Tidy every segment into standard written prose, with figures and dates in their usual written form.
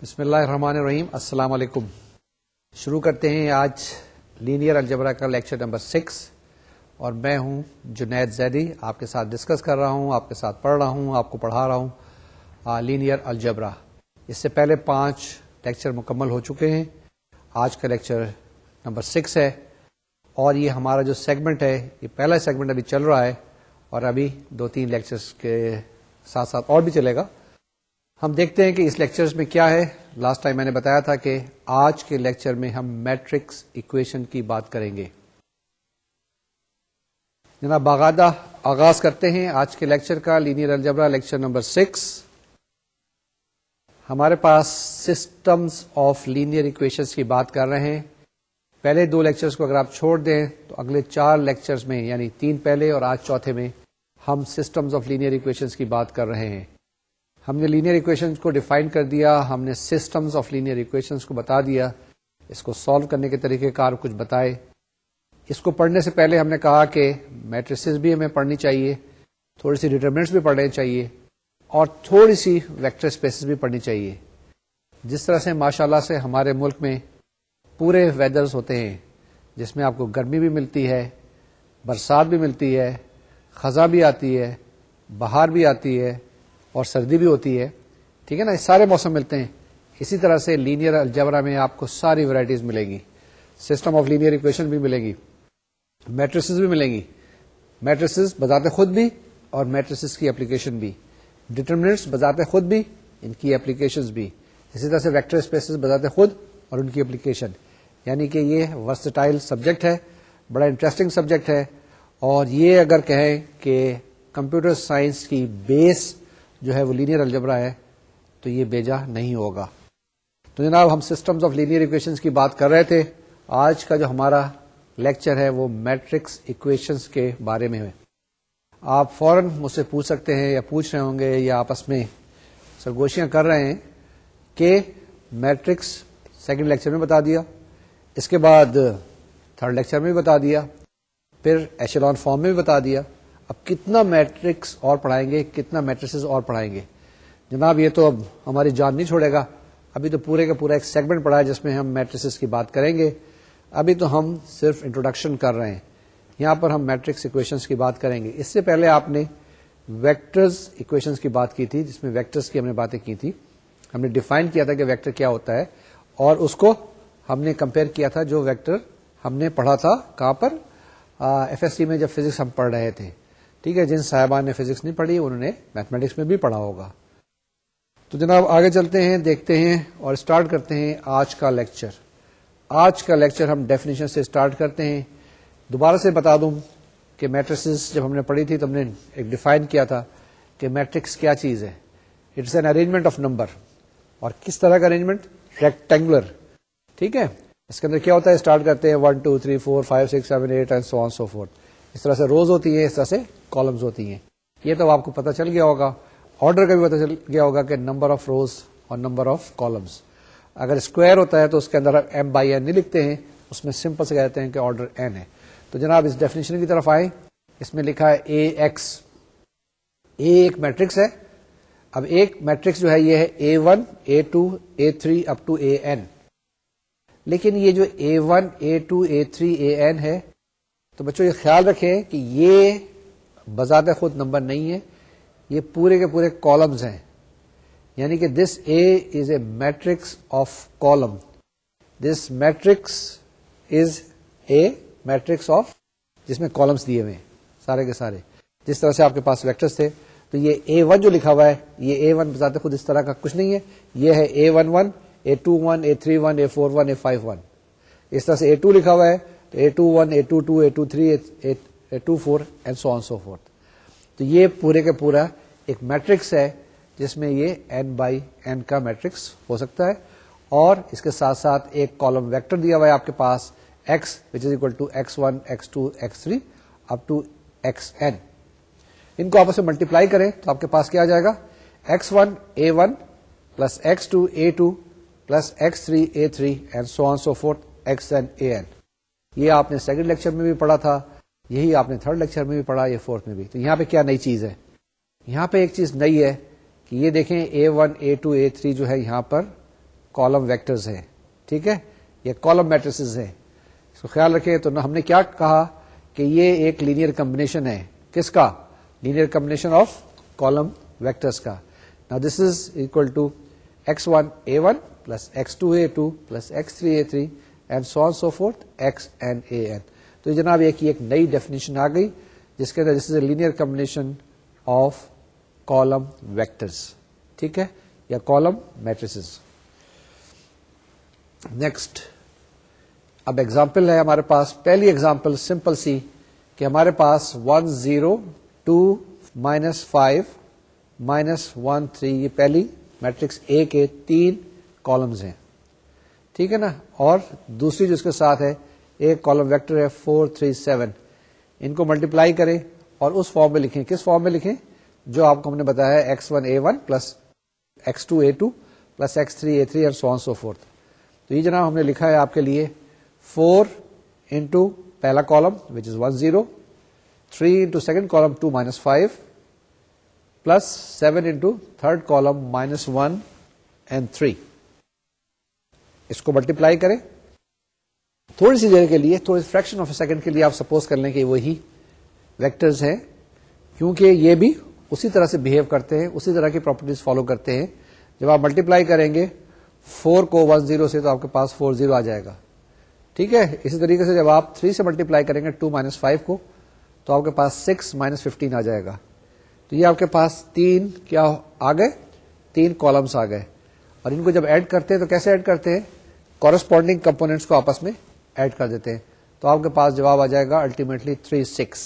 بسم اللہ الرحمن الرحیم. السلام علیکم. شروع کرتے ہیں آج لینئر الجبرا کا لیکچر نمبر 6 اور میں ہوں جنید زیدی. آپ کے ساتھ ڈسکس کر رہا ہوں, آپ کے ساتھ پڑھ رہا ہوں, آپ کو پڑھا رہا ہوں لینئر الجبرا. اس سے پہلے 5 لیکچر مکمل ہو چکے ہیں. آج کا لیکچر نمبر 6 ہے اور یہ ہمارا جو سیگمنٹ ہے, یہ پہلا سیگمنٹ ابھی چل رہا ہے اور ابھی 2-3 لیکچرز کے ساتھ ساتھ اور بھی چلے گا. ہم دیکھتے ہیں کہ اس لیکچرز میں کیا ہے. لاسٹ ٹائم میں نے بتایا تھا کہ آج کے لیکچر میں ہم میٹرکس ایکویشن کی بات کریں گے. جناب باقاعدہ آغاز کرتے ہیں آج کے لیکچر کا. Linear algebra lecture number 6. ہمارے پاس سسٹمز آف لینئر ایکویشنز کی بات کر رہے ہیں. پہلے 2 لیکچرز کو اگر آپ چھوڑ دیں تو اگلے 4 لیکچرز میں, یعنی 3 پہلے اور آج چوتھے میں, ہم سسٹمز آف لینئر ایکویشنز کی بات کر رہے ہیں. ہم نے لینئر ایکویشنز کو ڈیفائن کر دیا, ہم نے سسٹمز آف لینئر ایکویشنز کو بتا دیا, اس کو سالو کرنے کے طریقہ کار کچھ بتائے. اس کو پڑھنے سے پہلے ہم نے کہا کہ میٹریسز بھی ہمیں پڑھنی چاہیے, تھوڑی سی ڈیٹرمنٹس بھی پڑھنے چاہیے اور تھوڑی سی ویکٹر اسپیسز بھی پڑھنی چاہیے. جس طرح سے ماشاءاللہ سے ہمارے ملک میں پورے ویدرز ہوتے ہیں, جس میں آپ کو گرمی بھی ملتی ہے, برسات بھی ملتی ہے, خزاں بھی آتی ہے, بہار بھی آتی ہے اور سردی بھی ہوتی ہے. ٹھیک ہے نا, سارے موسم ملتے ہیں. اسی طرح سے لینئر الجبرا میں آپ کو ساری ورائٹیز ملیں گی. سسٹم آف لینئر ایکویشن بھی ملیں گی, میٹریسز بھی ملیں گی, میٹریسز بذات خود بھی اور میٹریسز کی اپلیکیشن بھی, ڈیٹرمنٹس بذات خود بھی, ان کی اپلیکیشنز بھی, اسی طرح سے ویکٹر اسپیسز بذات خود اور ان کی اپلیکیشن. یعنی کہ یہ ورسٹائل سبجیکٹ ہے, بڑا انٹرسٹنگ سبجیکٹ ہے. اور یہ اگر کہیں کہ کمپیوٹر سائنس کی بیس جو ہے وہ لینئر الجبرا ہے تو یہ بیجا نہیں ہوگا. تو جناب ہم سسٹمز آف لینئر ایکویشنز کی بات کر رہے تھے. آج کا جو ہمارا لیکچر ہے وہ میٹرکس ایکویشنز کے بارے میں ہے. آپ فوراً مجھ سے پوچھ سکتے ہیں یا پوچھ رہے ہوں گے یا آپس میں سرگوشیاں کر رہے ہیں کہ میٹرکس سیکنڈ لیکچر میں بتا دیا, اس کے بعد تھرڈ لیکچر میں بھی بتا دیا, پھر ایشلون فارم میں بھی بتا دیا. اب کتنا میٹرکس اور پڑھائیں گے, کتنا میٹریسز اور پڑھائیں گے. جناب یہ تو اب ہماری جان نہیں چھوڑے گا. ابھی تو پورے کا پورا ایک سیگمنٹ پڑھا ہے جس میں ہم میٹریسز کی بات کریں گے. ابھی تو ہم صرف انٹروڈکشن کر رہے ہیں. یہاں پر ہم میٹرکس ایکویشنز کی بات کریں گے. اس سے پہلے آپ نے ویکٹرز ایکویشنز کی بات کی تھی, جس میں ویکٹرز کی ہم نے باتیں کی تھی. ہم نے ڈیفائن کیا تھا کہ ویکٹر کیا ہوتا ہے اور اس کو ہم نے کمپیئر کیا تھا جو ویکٹر ہم نے پڑھا تھا کہاں پر, ایف ایس سی میں جب فزکس ہم پڑھ رہے تھے. ٹھیک ہے, جن صاحبان نے فزکس نہیں پڑھی انہوں نے میتھمیٹکس میں بھی پڑھا ہوگا. تو جناب آگے چلتے ہیں, دیکھتے ہیں اور اسٹارٹ کرتے ہیں آج کا لیکچر. آج کا لیکچر ہم ڈیفینیشن سے اسٹارٹ کرتے ہیں. دوبارہ سے بتا دوں کہ میٹریسز جب ہم نے پڑھی تھی تو ہم نے ایک ڈیفائن کیا تھا کہ میٹرکس کیا چیز ہے. It's an arrangement of number. اور کس طرح کا ارینجمنٹ؟ ریکٹینگولر. ٹھیک ہے, اس کے اندر کیا ہوتا ہے, اسٹارٹ کرتے ہیں 1 2 3 4 5 6 7 8 and so on so fourth. اس طرح سے روز ہوتی ہیں, اس طرح سے کالمز ہوتی ہیں. یہ تو آپ کو پتہ چل گیا ہوگا. آرڈر کا بھی پتہ چل گیا ہوگا کہ نمبر آف روز اور نمبر آف کالمز. اگر اسکوائر ہوتا ہے تو اس کے اندر m بائی n نہیں لکھتے ہیں, اس میں سمپل سے کہتے ہیں کہ آرڈر n ہے. تو جناب اس ڈیفینیشن کی طرف آئیں. اس میں لکھا ہے AX. A ایک میٹرکس ہے. اب ایک میٹرکس جو ہے یہ ہے A1 A2 A3 up to AN. لیکن یہ جو A1 A2 A3 AN ہے, تو بچوں یہ خیال رکھیں کہ یہ بذات خود نمبر نہیں ہے, یہ پورے کے پورے کالمز ہیں. یعنی کہ دس A is a matrix of column. This matrix is a matrix of, جس میں کالمز دیے ہوئے ہیں سارے کے سارے. جس طرح سے آپ کے پاس ویکٹرز تھے تو یہ A1 جو لکھا ہوا ہے, یہ A1 بذات خود اس طرح کا کچھ نہیں ہے. یہ ہے A11 A21 A31 A41 A51. اس طرح سے A2 لکھا ہوا ہے تو A21 A22 A23 A24 and so on so fourth. تو یہ پورے کا پورا ایک میٹرکس ہے جس میں یہ n بائی n کا میٹرکس ہو سکتا ہے. اور اس کے ساتھ ساتھ ایک کالم ویکٹر دیا ہوا ہے آپ کے پاس x which is equal to x1 x2 x3 up to xn. ان کو آپس میں ملٹیپلائی کریں تو آپ کے پاس کیا آ جائے گا, x1 a1 plus x2 a2 plus x3 a3 and so on so fourth xn an. یہ آپ نے سیکنڈ لیکچر میں بھی پڑھا تھا, یہی آپ نے تھرڈ لیکچر میں بھی پڑھا, یہ فورتھ میں بھی. تو یہاں پہ کیا نئی چیز ہے؟ یہاں پہ ایک چیز نئی ہے کہ یہ دیکھیں A1 A2 A3 جو ہے یہاں پر کالم ویکٹرز ہیں. ٹھیک ہے, یہ کالم میٹریسز ہیں, اس کو خیال رکھیں. تو ہم نے کیا کہا کہ یہ ایک لینئر کمبینیشن ہے. کس کا؟ Linear combination of column vectors کا. Now this is equal to x1 a1 plus x2 a2 plus x3 a3 and so on so forth xn an. تو یہ جناب ایک نئی ڈیفینیشن آ گئی جس کے اندر this is a linear combination of column vectors. ٹھیک ہے, یا کالم میٹریسز. نیکسٹ, اب ایگزامپل ہے ہمارے پاس. پہلی ایگزامپل سمپل سی کہ ہمارے پاس 1 0 2 -5 -1 3 یہ پہلی میٹرکس اے کے 3 کالمز ہیں. ٹھیک ہے نا, اور دوسری جو اس کے ساتھ ہے ایک کالم ویکٹر ہے 4 3 7. ان کو ملٹیپلائی کریں اور اس فارم میں لکھیں. کس فارم میں لکھیں؟ جو آپ کو ہم نے بتایا ہے x1 a1 plus x2 a2 plus x3 a3 and so on so forth. تو یہ جناب ہم نے لکھا ہے آپ کے لیے 4 انٹو پہلا column which is 1 0, 3 into second column 2 -5 plus 7 into third column -1 and 3. اس کو ملٹیپلائی کریں تھوڑی سی دیر کے لیے, تھوڑی فریکشن آف اے سیکنڈ کے لیے. آپ سپوز کر لیں کہ وہی ویکٹرز ہیں, کیونکہ یہ بھی اسی طرح سے بہیو کرتے ہیں, اسی طرح کی پراپرٹیز فالو کرتے ہیں. جب آپ ملٹیپلائی کریں گے 4 کو 1 0 سے تو آپ کے پاس 4 0 آ جائے گا. ٹھیک ہے, اسی طریقے سے جب آپ 3 سے ملٹیپلائی کریں گے 2 -5 کو تو آپ کے پاس 6 -15 آ جائے گا. تو یہ آپ کے پاس 3 کیا آ گئے؟ 3 کالمس آ گئے. اور ان کو جب ایڈ کرتے ہیں تو کیسے ایڈ کرتے ہیں؟ کورسپونڈنگ کمپونیٹس کو آپس میں ایڈ کر دیتے ہیں. تو آپ کے پاس جواب آ جائے گا الٹیمیٹلی 3 6.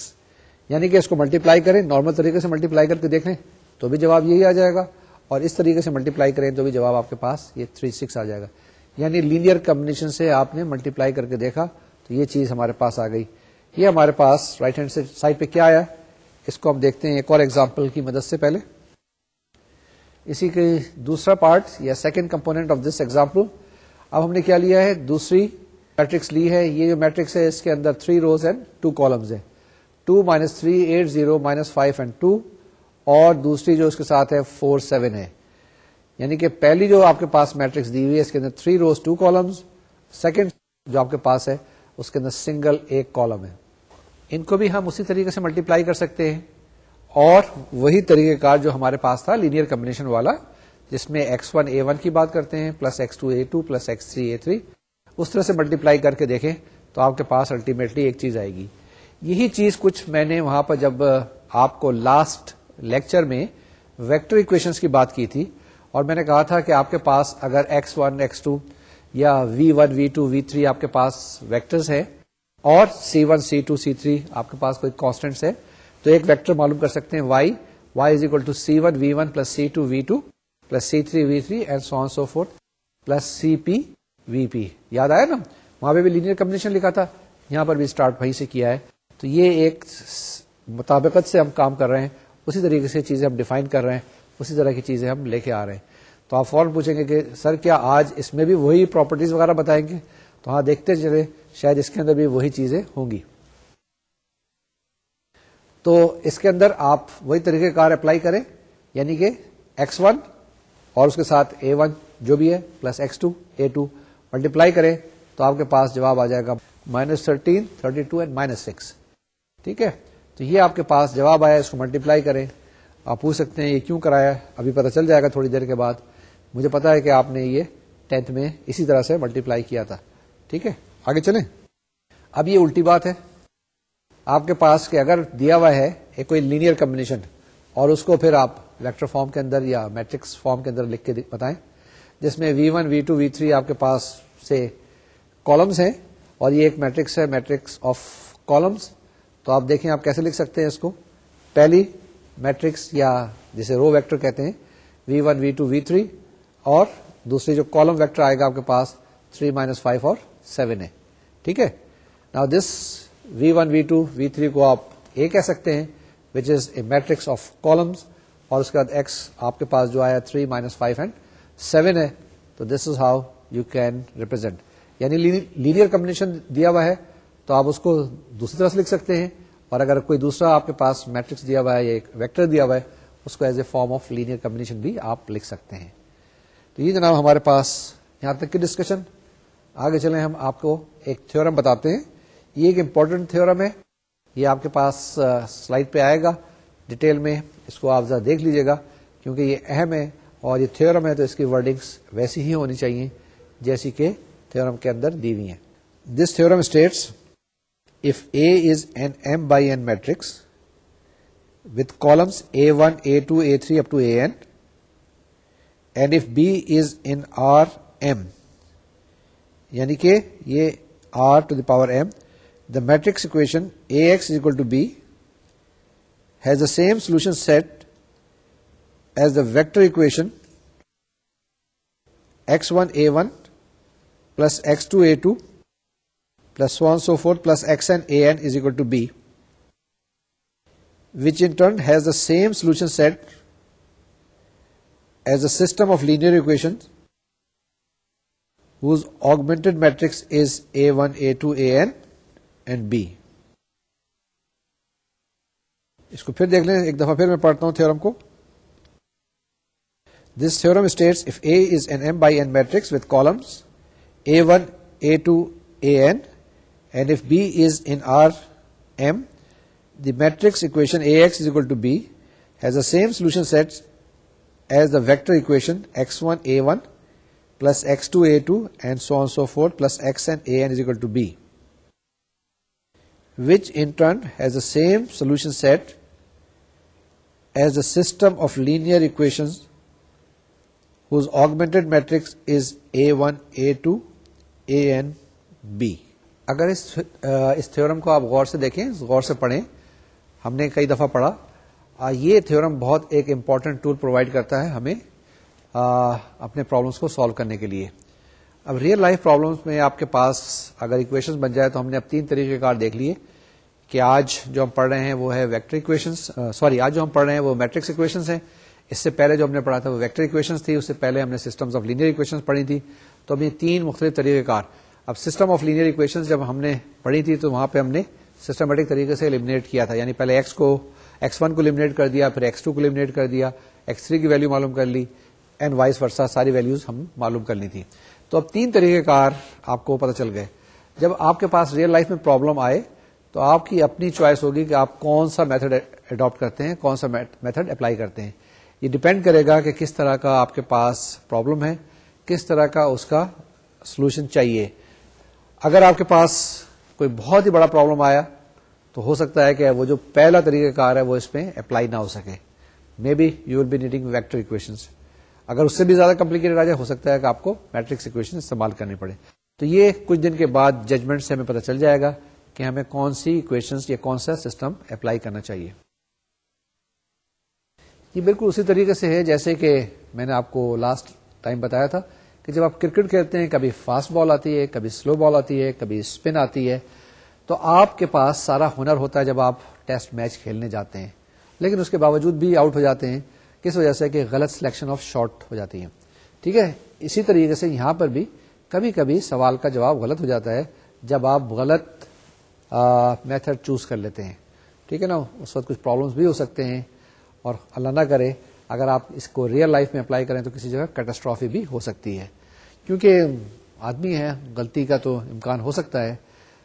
یعنی کہ اس کو ملٹیپلائی کریں, نارمل طریقے سے ملٹیپلائی کر کے دیکھ لیں تو بھی جواب یہی آ جائے گا, اور اس طریقے سے ملٹیپلائی کریں تو بھی جواب آپ کے پاس یہ 3 6 آ جائے گا. یعنی لینئر کمبینیشن سے آپ نے ملٹیپلائی کر کے دیکھا تو یہ چیز ہمارے پاس آ گئی. یہ ہمارے پاس رائٹ ہینڈ سائڈ پہ کیا آیا, اس کو ہم دیکھتے ہیں ایک اور ایگزامپل کی مدد سے. پہلے اسی کے دوسرا پارٹ یا second component of this example. اب ہم نے کیا لیا ہے؟ دوسری میٹرکس لی ہے. یہ جو میٹرکس ہے اس کے اندر 3 روز اینڈ 2 کالمز ہیں. 2 -3 8 0 -5 and 2, اور دوسری جو اس کے ساتھ ہے 4 7 ہے. یعنی کہ پہلی جو آپ کے پاس میٹرکس دی ہوئی ہے اس کے اندر 3 روز 2 کالمز, سیکنڈ جو آپ کے پاس ہے اس کے اندر سنگل ایک کالم ہے. ان کو بھی ہم اسی طریقے سے ملٹیپلائی کر سکتے ہیں, اور وہی طریقہ کار جو ہمارے پاس تھا لینئر کمبینیشن والا, جس میں x1 a1 کی بات کرتے ہیں plus x2 a2 plus x3 a3, اس طرح سے ملٹیپلائی کر کے دیکھیں تو آپ کے پاس الٹیمیٹلی ایک چیز آئے گی. یہی چیز کچھ میں نے وہاں پر جب آپ کو لاسٹ لیکچر میں ویکٹر ایکویشنز کی بات کی تھی, اور میں نے کہا تھا کہ آپ کے پاس اگر x1 x2 یا v1 v2 v3 آپ کے پاس ویکٹرز ہیں اور c1 c2 c3 آپ کے پاس کوئی کانسٹنٹس ہے, تو ایک ویکٹر معلوم کر سکتے ہیں y is equal to c1 v1 plus c2 v2 plus c3 v3 and so on so forth plus cp vp. یاد آیا نا, وہاں پہ بھی لینئر کمبینیشن لکھا تھا, یہاں پر بھی اسٹارٹ وہیں سے کیا ہے. تو یہ ایک مطابقت سے ہم کام کر رہے ہیں, اسی طریقے سے چیزیں ہم ڈیفائن کر رہے ہیں, اسی طرح کی چیزیں ہم لے کے آ رہے ہیں. تو آپ فوراً پوچھیں گے کہ سر کیا آج اس میں بھی وہی پراپرٹیز وغیرہ بتائیں گے؟ تو ہاں, دیکھتے چلے, شاید اس کے اندر بھی وہی چیزیں ہوں گی. تو اس کے اندر آپ وہی طریقہ کار اپلائی کریں, یعنی کہ x1 اور اس کے ساتھ a1 جو بھی ہے پلس x2 a2 ملٹیپلائی کریں تو آپ کے پاس جواب آ جائے گا -13 32 اینڈ -6. ٹھیک ہے, تو یہ آپ کے پاس جواب آیا. اس کو ملٹیپلائی کریں. آپ پوچھ سکتے ہیں یہ کیوں کرایا, ابھی پتہ چل جائے گا تھوڑی دیر کے بعد. مجھے پتا ہے کہ آپ نے یہ 10th میں اسی طرح سے ملٹیپلائی کیا تھا. ٹھیک ہے, آگے چلیں. اب یہ الٹی بات ہے آپ کے پاس کہ اگر دیا ہوا ہے ایک کوئی لینئر کمبینیشن اور اس کو پھر آپ ویکٹر فارم کے اندر یا میٹرکس فارم کے اندر لکھ کے بتائیں, جس میں v1 v2 v3 آپ کے پاس سے کالمز ہیں اور یہ ایک میٹرکس ہے, میٹرکس آف کالمز. تو آپ دیکھیں آپ کیسے لکھ سکتے ہیں اس کو. پہلی میٹرکس یا جسے رو ویکٹر کہتے ہیں v1 v2 v3, اور دوسری جو کالم ویکٹر آئے گا آپ کے پاس 3 -5 اور 7 ہے. ٹھیک ہے, now this v1 v2 v3 کو آپ A کہہ سکتے ہیں which is a matrix of columns, اور اس کے بعد x آپ کے پاس جو آیا 3 -5 and 7 ہے. تو this is how you can represent. یعنی لینئر کمبینیشن دیا ہوا ہے تو آپ اس کو دوسری طرح سے لکھ سکتے ہیں, اور اگر کوئی دوسرا آپ کے پاس میٹرکس دیا ہوا ہے یا ایک ویکٹر دیا ہوا ہے اس کو as a form of linear combination بھی آپ لکھ سکتے ہیں. تو یہ جناب ہمارے پاس یہاں تک کی ڈسکشن. آگے چلیں, ہم آپ کو ایک تھیورم بتاتے ہیں. یہ ایک امپورٹنٹ تھیورم ہے, یہ آپ کے پاس سلائڈ پہ آئے گا ڈیٹیل میں, اس کو آپ ذرا دیکھ لیجیے گا کیونکہ یہ اہم ہے اور یہ تھیورم ہے تو اس کی ورڈنگس ویسی ہی ہونی چاہیے جیسی کہ تھیورم کے اندر دی ہوئی ہیں. This theorem states if A is an m by n matrix with columns A1, A2, A3 up to AN, and if B is in Rm, یعنی کہ یہ R to the power m, the matrix equation AX is equal to B has the same solution set as the vector equation x1 A1 plus x2 A2 plus so on and so forth plus xn an is equal to b, which in turn has the same solution set as a system of linear equations whose augmented matrix is a1, a2, an and b. اس کو پھر دیکھ لیں ایک دفعہ, پھر میں پڑھتا ہوں تھیورم کو. This theorem states if A is an m by n matrix with columns a1, a2, an, and if B is in Rm, the matrix equation AX is equal to B has the same solution set as the vector equation x1 A1 plus x2 A2 and so on and so forth plus xn an is equal to B, which in turn has the same solution set as the system of linear equations whose augmented matrix is A1, A2, an, B. اگر اس theorem کو آپ غور سے دیکھیں, غور سے پڑھیں, ہم نے کئی دفعہ پڑھا, یہ تھیورم بہت ایک امپورٹنٹ ٹول پرووائڈ کرتا ہے ہمیں اپنے پرابلمس کو سالو کرنے کے لیے. اب ریئل لائف پرابلمس میں آپ کے پاس اگر ایکویشنز بن جائے تو ہم نے اب 3 طریقہ کار دیکھ لیے کہ آج جو ہم پڑھ رہے ہیں وہ ہے ویکٹر ایکویشنز, آج جو ہم پڑھ رہے ہیں وہ میٹرکس ایکویشنز ہیں. اس سے پہلے جو ہم نے پڑھا تھا وہ ویکٹر ایکویشنز تھی, اس سے پہلے ہم نے سسٹمز آف لینئر ایکویشنز پڑھی تھی. تو اب یہ 3 مختلف طریقہ کار. اب سسٹم آف لینئر ایکویشنز جب ہم نے پڑھی تھی تو وہاں پہ ہم نے سسٹمیٹک طریقے سے ایلیمنیٹ کیا تھا, یعنی پہلے x1 کو ایلیمنیٹ کر دیا, پھر x2 کو ایلیمنیٹ کر دیا, x3 کی ویلیو معلوم کر لی, اینڈ وائس ورسا ساری ویلیوز ہم معلوم کرنی تھی. تو اب 3 طریقہ کار آپ کو پتہ چل گئے. جب آپ کے پاس ریئل لائف میں پرابلم آئے تو آپ کی اپنی چوائس ہوگی کہ آپ کون سا میتھڈ اڈاپٹ کرتے ہیں, کون سا میتھڈ اپلائی کرتے ہیں. یہ ڈیپینڈ کرے گا کہ کس طرح کا آپ کے پاس پرابلم ہے, کس طرح کا اس کا سولوشن چاہیے. اگر آپ کے پاس کوئی بہت ہی بڑا پرابلم آیا تو ہو سکتا ہے کہ وہ جو پہلا طریقہ کار ہے وہ اس میں اپلائی نہ ہو سکے. May be you will be needing vector equations. اگر اس سے بھی زیادہ کمپلیکیٹڈ آ جائے, ہو سکتا ہے کہ آپ کو میٹرکس ایکویشن استعمال کرنی پڑے. تو یہ کچھ دن کے بعد ججمنٹ سے ہمیں پتہ چل جائے گا کہ ہمیں کون سی ایکویشنز یا کون سا سسٹم اپلائی کرنا چاہیے. یہ بالکل اسی طریقے سے ہے جیسے کہ میں نے آپ کو لاسٹ ٹائم بتایا تھا کہ جب آپ کرکٹ کھیلتے ہیں, کبھی فاسٹ بال آتی ہے, کبھی سلو بال آتی ہے, کبھی اسپن آتی ہے, تو آپ کے پاس سارا ہنر ہوتا ہے جب آپ ٹیسٹ میچ کھیلنے جاتے ہیں, لیکن اس کے باوجود بھی آؤٹ ہو جاتے ہیں. کس وجہ سے کہ غلط سلیکشن آف شاٹ ہو جاتی ہے. ٹھیک ہے, اسی طریقے سے یہاں پر بھی کبھی کبھی سوال کا جواب غلط ہو جاتا ہے جب آپ غلط میتھڈ چوز کر لیتے ہیں. ٹھیک ہے نا, اس وقت کچھ پرابلمس بھی ہو سکتے ہیں, اور اللہ نہ کرے اگر آپ اس کو ریئل لائف میں اپلائی کریں تو کسی جگہ کیٹاسٹرافی بھی ہو سکتی ہے, کیونکہ آدمی ہے, غلطی کا تو امکان ہو سکتا ہے,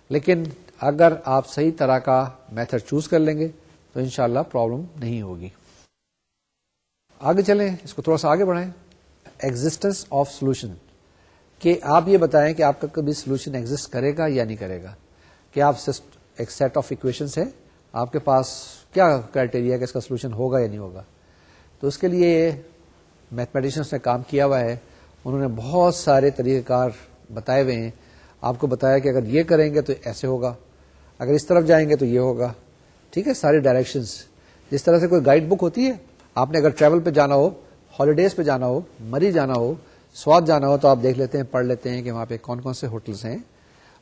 لیکن اگر آپ صحیح طرح کا میتھڈ چوز کر لیں گے تو انشاءاللہ پرابلم نہیں ہوگی. آگے چلیں, اس کو تھوڑا سا آگے بڑھائیں. ایگزسٹنس آف سولوشن, کہ آپ یہ بتائیں کہ آپ کا کبھی سولوشن ایگزسٹ کرے گا یا نہیں کرے گا. کہ آپ ایک سیٹ آف ایکویشنز ہے, آپ کے پاس کیا کرائٹیریا کہ اس کا سولوشن ہوگا یا نہیں ہوگا. تو اس کے لیے میتھمیٹیشینس نے کام کیا ہوا ہے, انہوں نے بہت سارے طریقہ کار بتائے ہوئے ہیں. آپ کو بتایا کہ اگر یہ کریں گے تو ایسے ہوگا, اگر اس طرف جائیں گے تو یہ ہوگا. ٹھیک ہے, سارے ڈائریکشنز. جس طرح سے کوئی گائیڈ بک ہوتی ہے, آپ نے اگر ٹریول پہ جانا ہو, ہالیڈیز پہ جانا ہو, مری جانا ہو, سواد جانا ہو, تو آپ دیکھ لیتے ہیں, پڑھ لیتے ہیں کہ وہاں پہ کون کون سے ہوٹلز ہیں,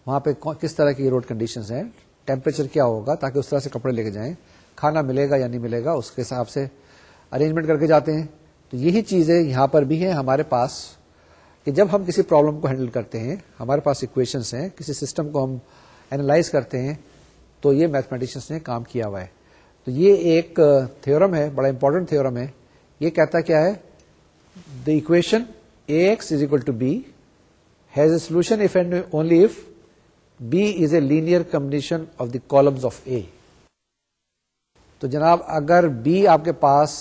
وہاں پہ کس طرح کی روڈ کنڈیشنز ہیں, ٹیمپریچر کیا ہوگا, تاکہ اس طرح سے کپڑے لے کے جائیں, کھانا ملے گا یا نہیں ملے گا, اس کے حساب سے ارینجمنٹ کر کے جاتے ہیں. تو یہی چیزیں یہاں پر بھی ہیں ہمارے پاس, کہ جب ہم کسی پرابلم کو ہینڈل کرتے ہیں, ہمارے پاس ایکویشنز ہیں, کسی سسٹم کو ہم اینالائز کرتے ہیں, تو یہ میتھمیٹیشینس نے کام کیا ہوا ہے. تو یہ ایک تھیورم ہے, بڑا امپورٹنٹ تھیورم ہے. یہ کہتا کیا ہے, the equation A x is equal to B has a solution if and only if B is a linear combination of the columns of A. تو جناب اگر B آپ کے پاس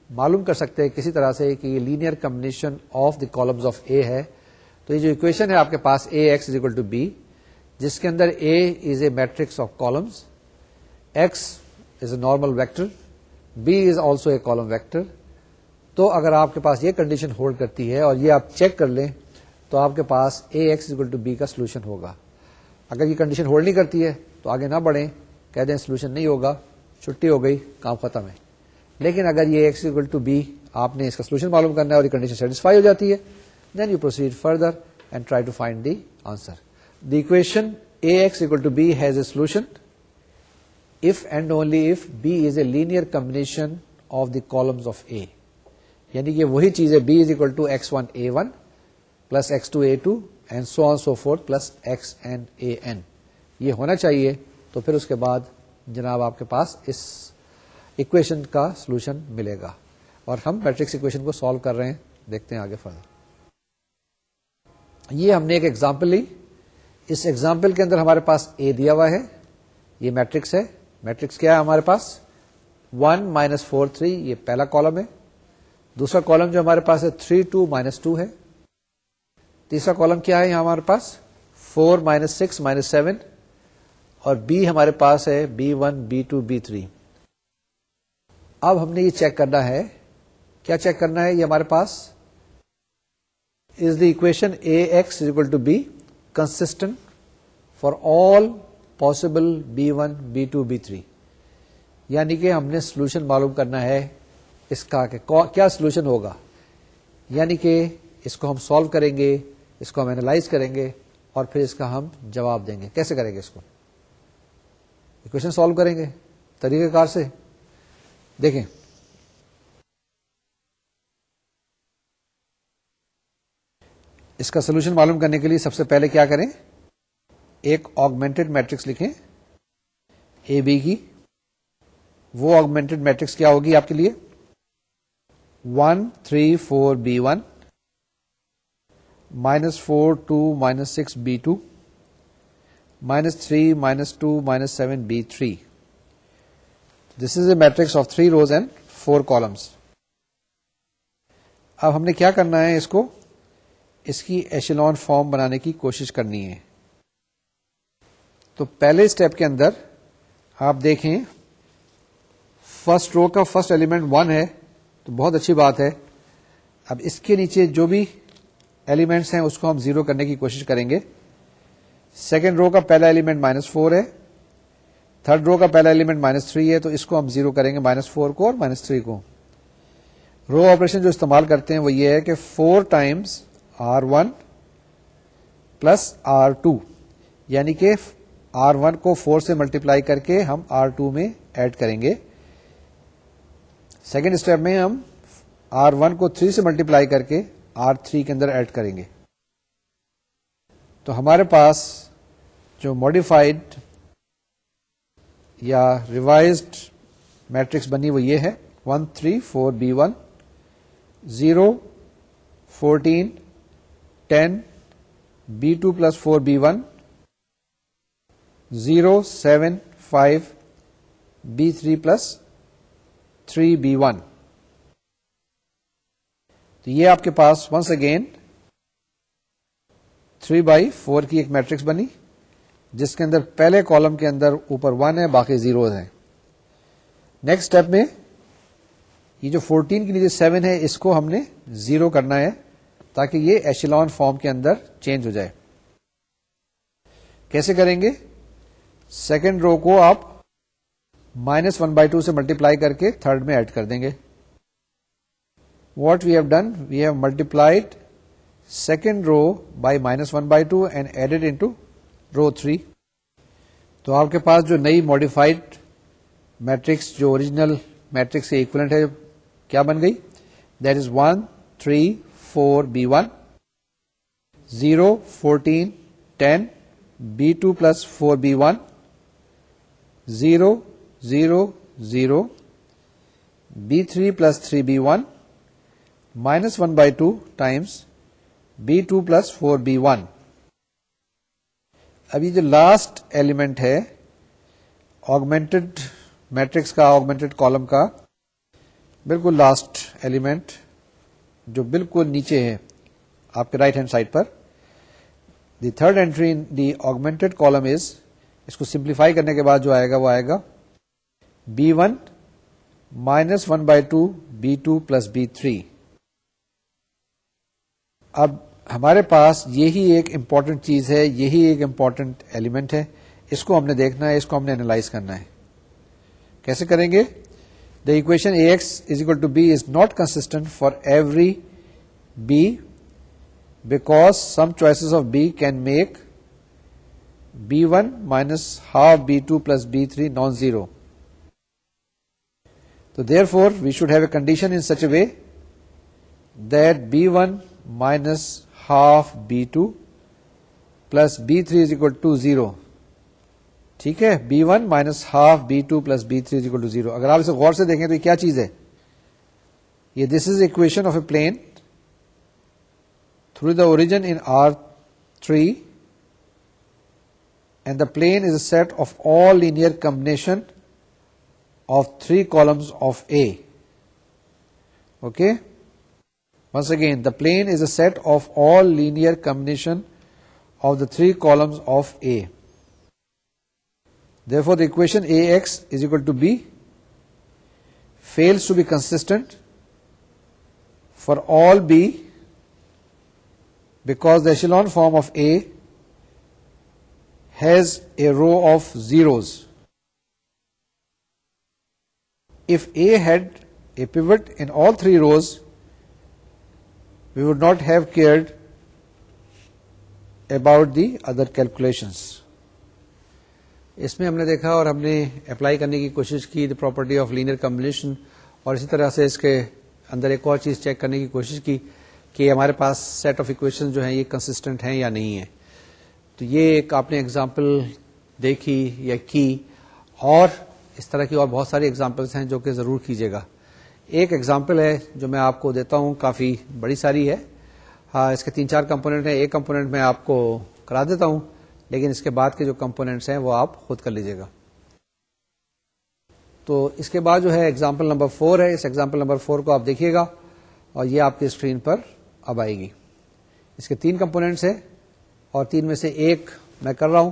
معلوم کر سکتے ہیں کسی طرح سے کہ یہ linear combination of the columns of A ہے, تو یہ جو اکویشن ہے آپ کے پاس A x is equal to B, جس کے اندر A is a matrix of columns, X is a normal vector, B is also a column vector. تو اگر آپ کے پاس یہ کنڈیشن ہولڈ کرتی ہے اور یہ آپ چیک کر لیں تو آپ کے پاس A x is equal to B کا سولوشن ہوگا. اگر یہ کنڈیشن ہولڈ نہیں کرتی ہے تو آگے نہ بڑھیں, کہہ دیں سولوشن نہیں ہوگا, چھٹی ہو گئی, کام ختم ہے. لیکن اگر یہ ایکس اکول ٹو بی آپ نے اس کا سولوشن معلوم کرنا ہے اور یہ کنڈیشن سیٹسفائی ہو جاتی ہے, then you proceed further and try to find the answer. The equation A x equal to B has a solution if and only if B is a linear combination of the columns of A. یعنی کہ وہی چیز ہے B is equal to x1 A1 plus x2 A2 and so on so forth plus xn AN. یہ ہونا چاہیے, تو پھر اس کے بعد جناب آپ کے پاس اس ایکویشن کا سولوشن ملے گا. اور ہم میٹرکس ایکویشن کو سالو کر رہے ہیں, دیکھتے ہیں آگے فردر. یہ ہم نے ایک ایگزامپل لی. اس ایگزامپل کے اندر ہمارے پاس A دیا ہوا ہے, یہ میٹرکس ہے. میٹرکس کیا ہے ہمارے پاس 1 -4 3, یہ پہلا کالم ہے. دوسرا کالم جو ہمارے پاس ہے 3 2 -2 ہے. تیسرا کالم کیا ہے یہاں ہمارے پاس 4 -6 -7, اور بی ہمارے پاس ہے B1 B2 B3. اب ہم نے یہ چیک کرنا ہے, کیا چیک کرنا ہے, یہ ہمارے پاس is the equation A x is equal to B consistent for all possible B1 B2 B3. یعنی کہ ہم نے سولوشن معلوم کرنا ہے اس کا کہ کیا سولوشن ہوگا. یعنی کہ اس کو ہم سالو کریں گے, اس کو ہم اینالائز کریں گے, اور پھر اس کا ہم جواب دیں گے. کیسے کریں گے اس کو, ایکویشن سالو کریں گے طریقہ کار سے. دیکھیں اس کا سولوشن معلوم کرنے کے لیے سب سے پہلے کیا کریں, ایک آگمنٹڈ میٹرکس لکھیں اے بی کی. وہ آگمنٹڈ میٹرکس کیا ہوگی آپ کے لیے 1 3 4 B1 -4 2 -6 B2 -3 -2 -7 B3. This is a matrix of 3 rows and 4 columns. اب ہم نے کیا کرنا ہے, اس کو اس کی ایشلون فارم بنانے کی کوشش کرنی ہے. تو پہلے اسٹیپ کے اندر آپ دیکھیں فرسٹ رو کا فرسٹ ایلیمنٹ 1 ہے, تو بہت اچھی بات ہے. اب اس کے نیچے جو بھی ایلیمنٹس ہیں اس کو ہم 0 کرنے کی کوشش کریں گے. سیکنڈ رو کا پہلا ایلیمنٹ -4 ہے, تھرڈ رو کا پہلا ایلیمنٹ -3 ہے, تو اس کو ہم 0 کریں گے, -4 کو اور -3 کو. رو آپریشن جو استعمال کرتے ہیں وہ یہ ہے کہ 4 ٹائمز R1 پلس R2, یعنی کہ R1 کو 4 سے ملٹیپلائی کر کے ہم R2 میں ایڈ کریں گے. سیکنڈ اسٹیپ میں ہم R1 کو 3 سے ملٹیپلائی کر کے R3 کے اندر ایڈ کریں گے. تو ہمارے پاس جو ماڈیفائڈ یا ریوائزڈ میٹرکس بنی وہ یہ ہے 1 3 4 B1 0 14 10 B2 plus 4 B1 0 7 5 B3 plus 3 B1. تو یہ آپ کے پاس ونس اگین 3/4 کی ایک میٹرکس بنی, جس کے اندر پہلے کالم کے اندر اوپر 1 ہے, باقی 0 ہیں. نیکسٹ اسٹیپ میں یہ جو 14 کے نیچے 7 ہے اس کو ہم نے 0 کرنا ہے تاکہ یہ ایشلون فارم کے اندر چینج ہو جائے. کیسے کریں گے, سیکنڈ رو کو آپ -1/2 سے ملٹیپلائی کر کے تھرڈ میں ایڈ کر دیں گے. What we have done, we have multiplied second row by -1/2 and added into row 3. تو آپ کے پاس جو نئی ماڈیفائڈ میٹرکس جو اوریجنل میٹرکس کے ایکولنٹ ہے کیا بن گئی, that is 1 3 4 B1 0 14 10 B2 plus 4 B1 0 0 0 B3 plus 3 B1 -1/2 times B2 plus 4B1. اب یہ جو لاسٹ ایلیمنٹ ہے آگمنٹڈ میٹرکس کا, آگمنٹڈ کالم کا, بالکل لاسٹ ایلیمنٹ جو بالکل نیچے ہے آپ کے رائٹ ہینڈ سائڈ پر, the third entry in the augmented column is, اس کو سمپلیفائی کرنے کے بعد جو آئے گا وہ آئے گا B1 minus 1/2 B2 plus B3. اب ہمارے پاس یہی ایک امپورٹنٹ چیز ہے, یہی ایک امپورٹنٹ ایلیمنٹ ہے, اس کو ہم نے دیکھنا ہے, اس کو ہم نے اینالائز کرنا ہے. کیسے کریں گے؟ The equation AX is equal to B is not consistent for every B because some choices of B can make B1 minus half B2 plus B3 non-zero. So therefore we should have a condition in such a way that B1 minus half B2 plus B3 is equal to 0. ٹھیک ہے, B1 minus half B2 plus B3 is equal to 0. اگر آپ اسے غور سے دیکھیں تو یہ کیا چیز ہے؟ یہ this is equation of a plane through the origin in R3 and the plane is a set of all linear combination of 3 columns of A. Okay? Once again, the plane is a set of all linear combination of the 3 columns of A. Therefore, the equation AX is equal to B fails to be consistent for all B because the echelon form of A has a row of zeros. If A had a pivot in all 3 rows, we would not have cared about the other calculations. اس میں ہم نے دیکھا اور ہم نے apply کرنے کی کوشش کی the property of linear combination, اور اسی طرح سے اس کے اندر ایک اور چیز چیک کرنے کی کوشش کی کہ ہمارے پاس سیٹ آف ایکویشن جو ہیں یہ کنسسٹنٹ ہیں یا نہیں ہیں. تو یہ ایک آپ نے ایگزامپل دیکھی یا کی, اور اس طرح کی اور بہت ساری ایگزامپلس ہیں جو کہ ضرور کیجیے گا. ایک ایگزامپل ہے جو میں آپ کو دیتا ہوں, کافی بڑی ساری ہے, اس کے 3-4 کمپوننٹ ہیں. ایک کمپوننٹ میں آپ کو کرا دیتا ہوں, لیکن اس کے بعد کے جو کمپوننٹس ہیں وہ آپ خود کر لیجیے گا. تو اس کے بعد جو ہے ایگزامپل نمبر 4 ہے. اس ایگزامپل نمبر 4 کو آپ دیکھیے گا اور یہ آپ کی اسکرین پر اب آئے گی. اس کے 3 کمپوننٹس ہیں اور 3 میں سے ایک میں کر رہا ہوں,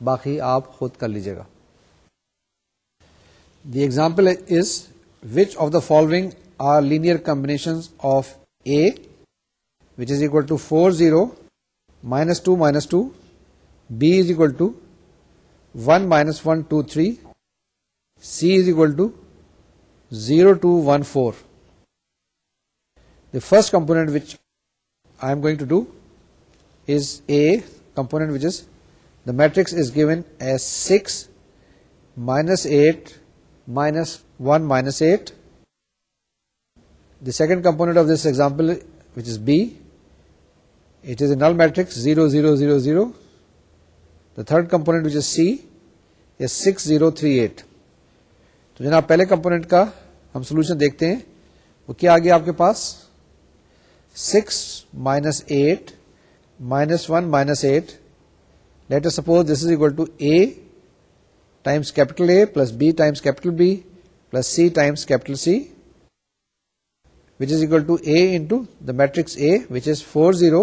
باقی آپ خود کر لیجیے گا. The example is which of the following are linear combinations of A which is equal to 4 0 minus 2 minus 2, B is equal to 1 minus 1 2 3, C is equal to 0 2 1 4. The first component which I am going to do is A component, which is the matrix is given as 6 minus 8 minus 1 minus 8. The second component of this example, which is B, it is a null matrix 0 0 0 0. The third component, which is C, is 6 0 3 8. تو جناب پہلے component کا ہم solution دیکھتے ہیں. وہ کیا آ گیا آپ کے پاس؟ 6 minus 8 minus 1 minus 8. Let us suppose this is equal to A times capital A plus B times capital B plus C times capital C, which is equal to A into the matrix A, which is 4 0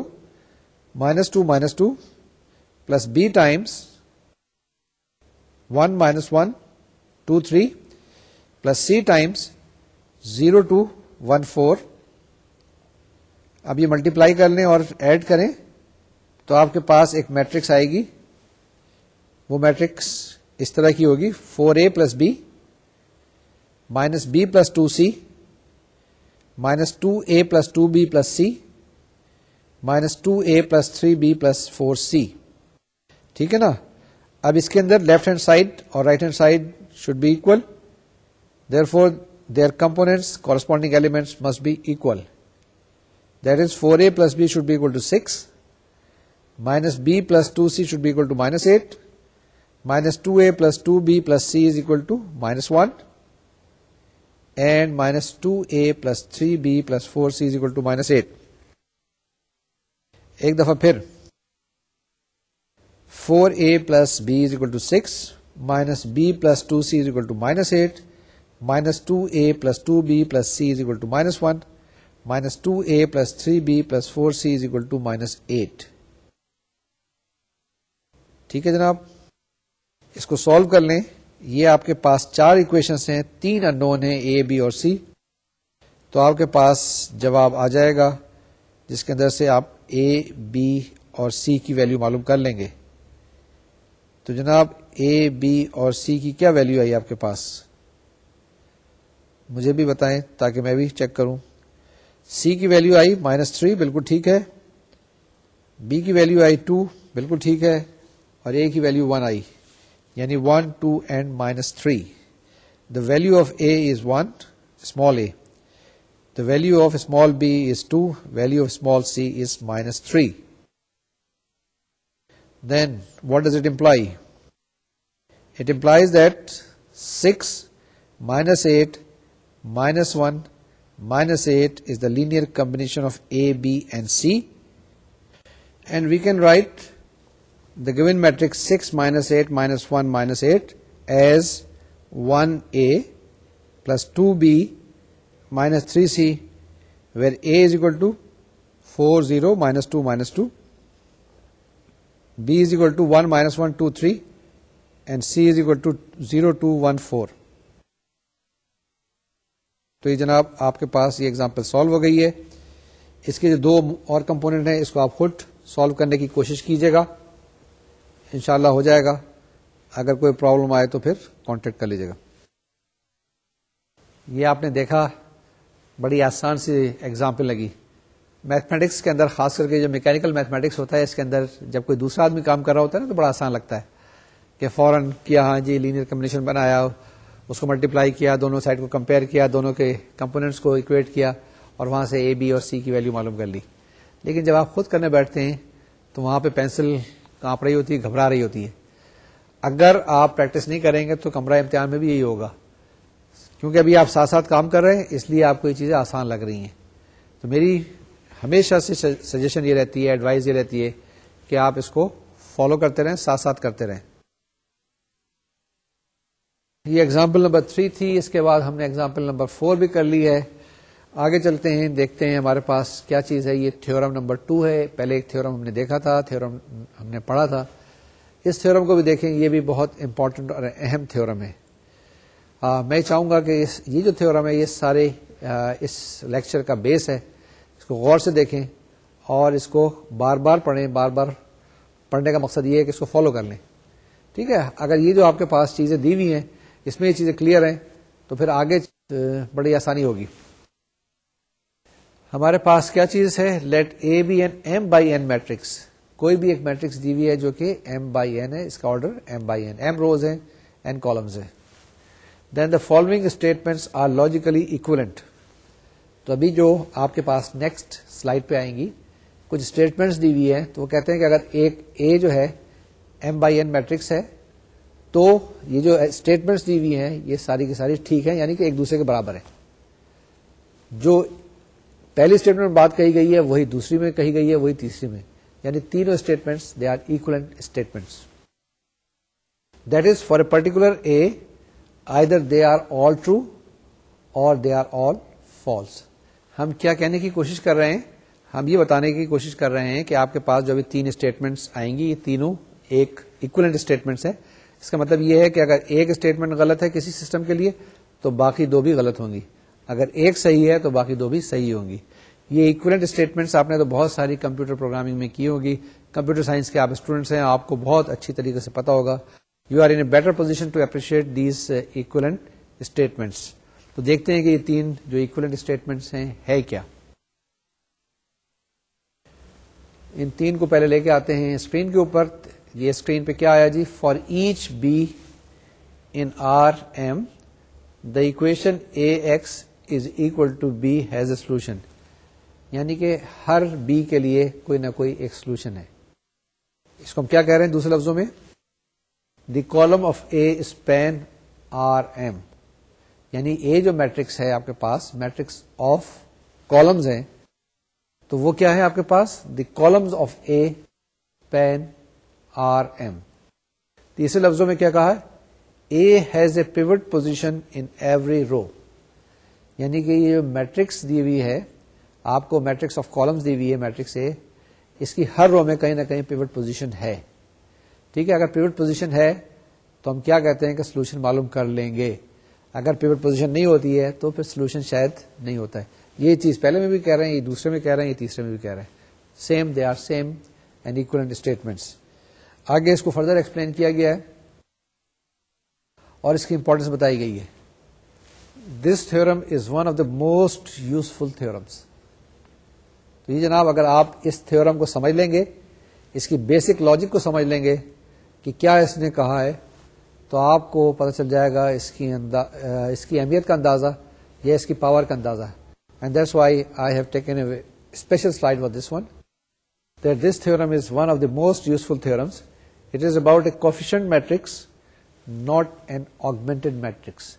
minus 2 minus 2 plus B times 1 minus 1 2 3 plus C times 0 2 1 4. اب یہ multiply کر لیں اور add کریں تو آپ کے پاس ایک میٹرکس آئے گی. وہ میٹرکس اس طرح کی ہوگی: 4A plus B minus B plus 2C minus 2A plus 2B plus C minus 2A plus 3B plus 4C. ٹھیک ہے نا. اب اس کے اندر لیفٹ ہینڈ سائڈ اور right hand side should be equal. Therefore, their components, corresponding elements must be equal. That is, 4A plus B should be equal to 6, minus B plus 2C should be equal to minus 8, minus 2A plus 2B plus C is equal to minus 1, and minus 2A plus 3B plus 4C is equal to minus 8. ایک دفعہ پھر 4a plus b is equal to 6 minus b plus 2c is equal to minus 8 minus 2a plus 2b plus c is equal to minus 1 minus 2a plus 3b plus 4c is equal to minus 8. ٹھیک ہے جناب, اس کو solve کر لیں. یہ آپ کے پاس 4 equations ہیں, 3 ان نون ہیں اے بی اور سی. تو آپ کے پاس جواب آ جائے گا جس کے اندر سے آپ اے بی اور سی کی ویلیو معلوم کر لیں گے. تو جناب اے بی اور سی کی کیا ویلیو آئی آپ کے پاس, مجھے بھی بتائیں تاکہ میں بھی چیک کروں. سی کی ویلیو آئی -3, بالکل ٹھیک ہے. بی کی ویلیو آئی 2, بالکل ٹھیک ہے. اور اے کی ویلیو 1 آئی, یعنی 1, 2 and -3. The value of a is 1, small a. The value of small b is 2, value of small c is -3. Then what does it imply? It implies that 6 minus 8 minus 1 minus 8 is the linear combination of a, b and c. And we can write the given matrix 6 minus 8 minus 1 minus 8 as 1a plus 2b minus 3c, where a is equal to 4, 0, minus 2, minus 2. b is equal to 1, minus 1, 2, 3. And c is equal to 0, 2, 1, 4. تو یہ جناب آپ کے پاس یہ example solve ہو گئی ہے. اس کے جو 2 اور کمپوننٹ ہیں اس کو آپ خود سالو کرنے کی کوشش کیجئے گا, انشاءاللہ ہو جائے گا. اگر کوئی پرابلم آئے تو پھر کانٹیکٹ کر لیجئے گا. یہ آپ نے دیکھا بڑی آسان سی ایگزامپل لگی. میتھمیٹکس کے اندر خاص کر کے جو میکینیکل میتھمیٹکس ہوتا ہے اس کے اندر جب کوئی دوسرا آدمی کام کر رہا ہوتا ہے نا تو بڑا آسان لگتا ہے کہ فوراً کیا, ہاں جی لینئر کمبینیشن بنایا, اس کو ملٹیپلائی کیا, دونوں سائڈ کو کمپیئر کیا, دونوں کے کمپوننٹس کو اکویٹ کیا اور وہاں سے اے بی اور سی کی ویلیو معلوم کر لی. لیکن جب آپ خود کرنے بیٹھتے ہیں تو وہاں پہ پینسل کانپ رہی ہوتی ہے, گھبرا رہی ہوتی ہے. اگر آپ پریکٹس نہیں کریں گے تو کمرہ امتحان میں بھی یہی ہوگا, کیونکہ ابھی آپ ساتھ ساتھ کام کر رہے ہیں اس لیے آپ کو یہ چیزیں آسان لگ رہی ہیں. تو میری ہمیشہ سے سجیشن یہ رہتی ہے, ایڈوائز یہ رہتی ہے کہ آپ اس کو فالو کرتے رہیں, ساتھ ساتھ کرتے رہیں. یہ ایگزامپل نمبر 3 تھی. اس کے بعد ہم نے ایگزامپل نمبر 4 بھی کر لی ہے. آگے چلتے ہیں, دیکھتے ہیں ہمارے پاس کیا چیز ہے. یہ تھیورم نمبر 2 ہے. پہلے ایک تھیورم ہم نے دیکھا تھا, تھیورم ہم نے پڑھا تھا. اس تھیورم کو بھی دیکھیں, یہ بھی بہت امپورٹنٹ اور اہم تھیورم ہے. میں چاہوں گا کہ یہ جو تھیورم ہے یہ سارے اس لیکچر کا بیس ہے. اس کو غور سے دیکھیں اور اس کو بار بار پڑھیں. بار بار پڑھنے کا مقصد یہ ہے کہ اس کو فالو کر لیں. ٹھیک ہے, اگر یہ جو آپ کے پاس چیزیں دی ہوئی ہیں اس میں یہ چیزیں کلیئر ہیں تو پھر آگے بڑی آسانی ہوگی. ہمارے پاس کیا چیز ہے, let A be an m by n matrix. کوئی بھی ایک میٹرکس دی ہوئی ہے جو کہ ایم بائی این ہے, اس کا order M by N, M rows ہیں, این کالمز ہیں. Then the following statements are logically equivalent. تو ابھی جو آپ کے پاس نیکسٹ سلائڈ پہ آئیں گی کچھ اسٹیٹمنٹس دی ہوئی ہیں, تو وہ کہتے ہیں کہ اگر ایک اے جو ہے ایم بائی این میٹرکس ہے تو یہ جو اسٹیٹمنٹس دی ہوئی ہیں یہ ساری کی ساری ٹھیک ہیں, یعنی کہ ایک دوسرے کے برابر ہیں. جو پہلی اسٹیٹمنٹ بات کہی گئی ہے وہی دوسری میں کہی گئی ہے, وہی تیسری میں, یعنی تینوں statements they are equivalent statements. That is for a particular A either they are all true or they are all false. ہم کیا کہنے کی کوشش کر رہے ہیں, ہم یہ بتانے کی کوشش کر رہے ہیں کہ آپ کے پاس جو ابھی 3 اسٹیٹمنٹس آئیں گی یہ تینوں ایک ایکویلنٹ اسٹیٹمنٹس ہیں. اس کا مطلب یہ ہے کہ اگر ایک اسٹیٹمنٹ غلط ہے کسی سسٹم کے لیے تو باقی 2 بھی غلط ہوں گی, اگر ایک صحیح ہے تو باقی 2 بھی صحیح ہوں گی. یہ ایکویلنٹ اسٹیٹمنٹس آپ نے تو بہت ساری کمپیوٹر پروگرامنگ میں کی ہوگی. کمپیوٹر سائنس کے آپ اسٹوڈنٹس ہیں, آپ کو بہت اچھی طریقے سے پتا ہوگا. You are in a better position to appreciate these equivalent statements. تو دیکھتے ہیں کہ یہ 3 جو equivalent statements ہیں ہے کیا. ان 3 کو پہلے لے کے آتے ہیں اسکرین کے اوپر. یہ اسکرین پہ کیا آیا جی, for each B in R M the equation ax is equal to b has a solution. یعنی کہ ہر b کے لیے کوئی نہ کوئی ایک سولوشن ہے. اس کو ہم کیا کہہ رہے ہیں دوسرے لفظوں میں, the column of A span R m. یعنی اے جو میٹرکس ہے آپ کے پاس, میٹرکس آف کالمز ہیں, تو وہ کیا ہے آپ کے پاس؟ The columns of A span R M. تیسرے لفظوں میں کیا کہا ہے؟ A has a pivot position in every row. یعنی کہ یہ جو میٹرکس دی ہوئی ہے آپ کو، میٹرکس آف کالمز دی ہوئی ہے میٹرکس اے، اس کی ہر رو میں کہیں نہ کہیں پیوٹ پوزیشن ہے. ٹھیک ہے، اگر پیوٹ پوزیشن ہے تو ہم کیا کہتے ہیں کہ سولوشن معلوم کر لیں گے. اگر پیوٹ پوزیشن نہیں ہوتی ہے تو پھر سولوشن شاید نہیں ہوتا ہے. یہ چیز پہلے میں بھی کہہ رہے ہیں، یہ دوسرے میں کہہ رہے ہیں، یہ تیسرے میں بھی کہہ رہے ہیں. Same, they are same and equivalent statements. آگے اس کو فردر ایکسپلین کیا گیا ہے اور اس کی امپورٹنس بتائی گئی ہے. This theorem is one of the most useful theorems. تو یہ جناب اگر آپ اس تھیورم کو سمجھ لیں گے، اس کی بیسک لاجک کو سمجھ لیں گے کہ کیا اس نے کہا ہے، تو آپ کو پتہ چل جائے گا اس کی اہمیت کا اندازہ یا اس کی پاور کا اندازہ. And that's why I have taken a special slide for this one, that this theorem is one of the most useful theorems. It is about a coefficient matrix not an augmented matrix.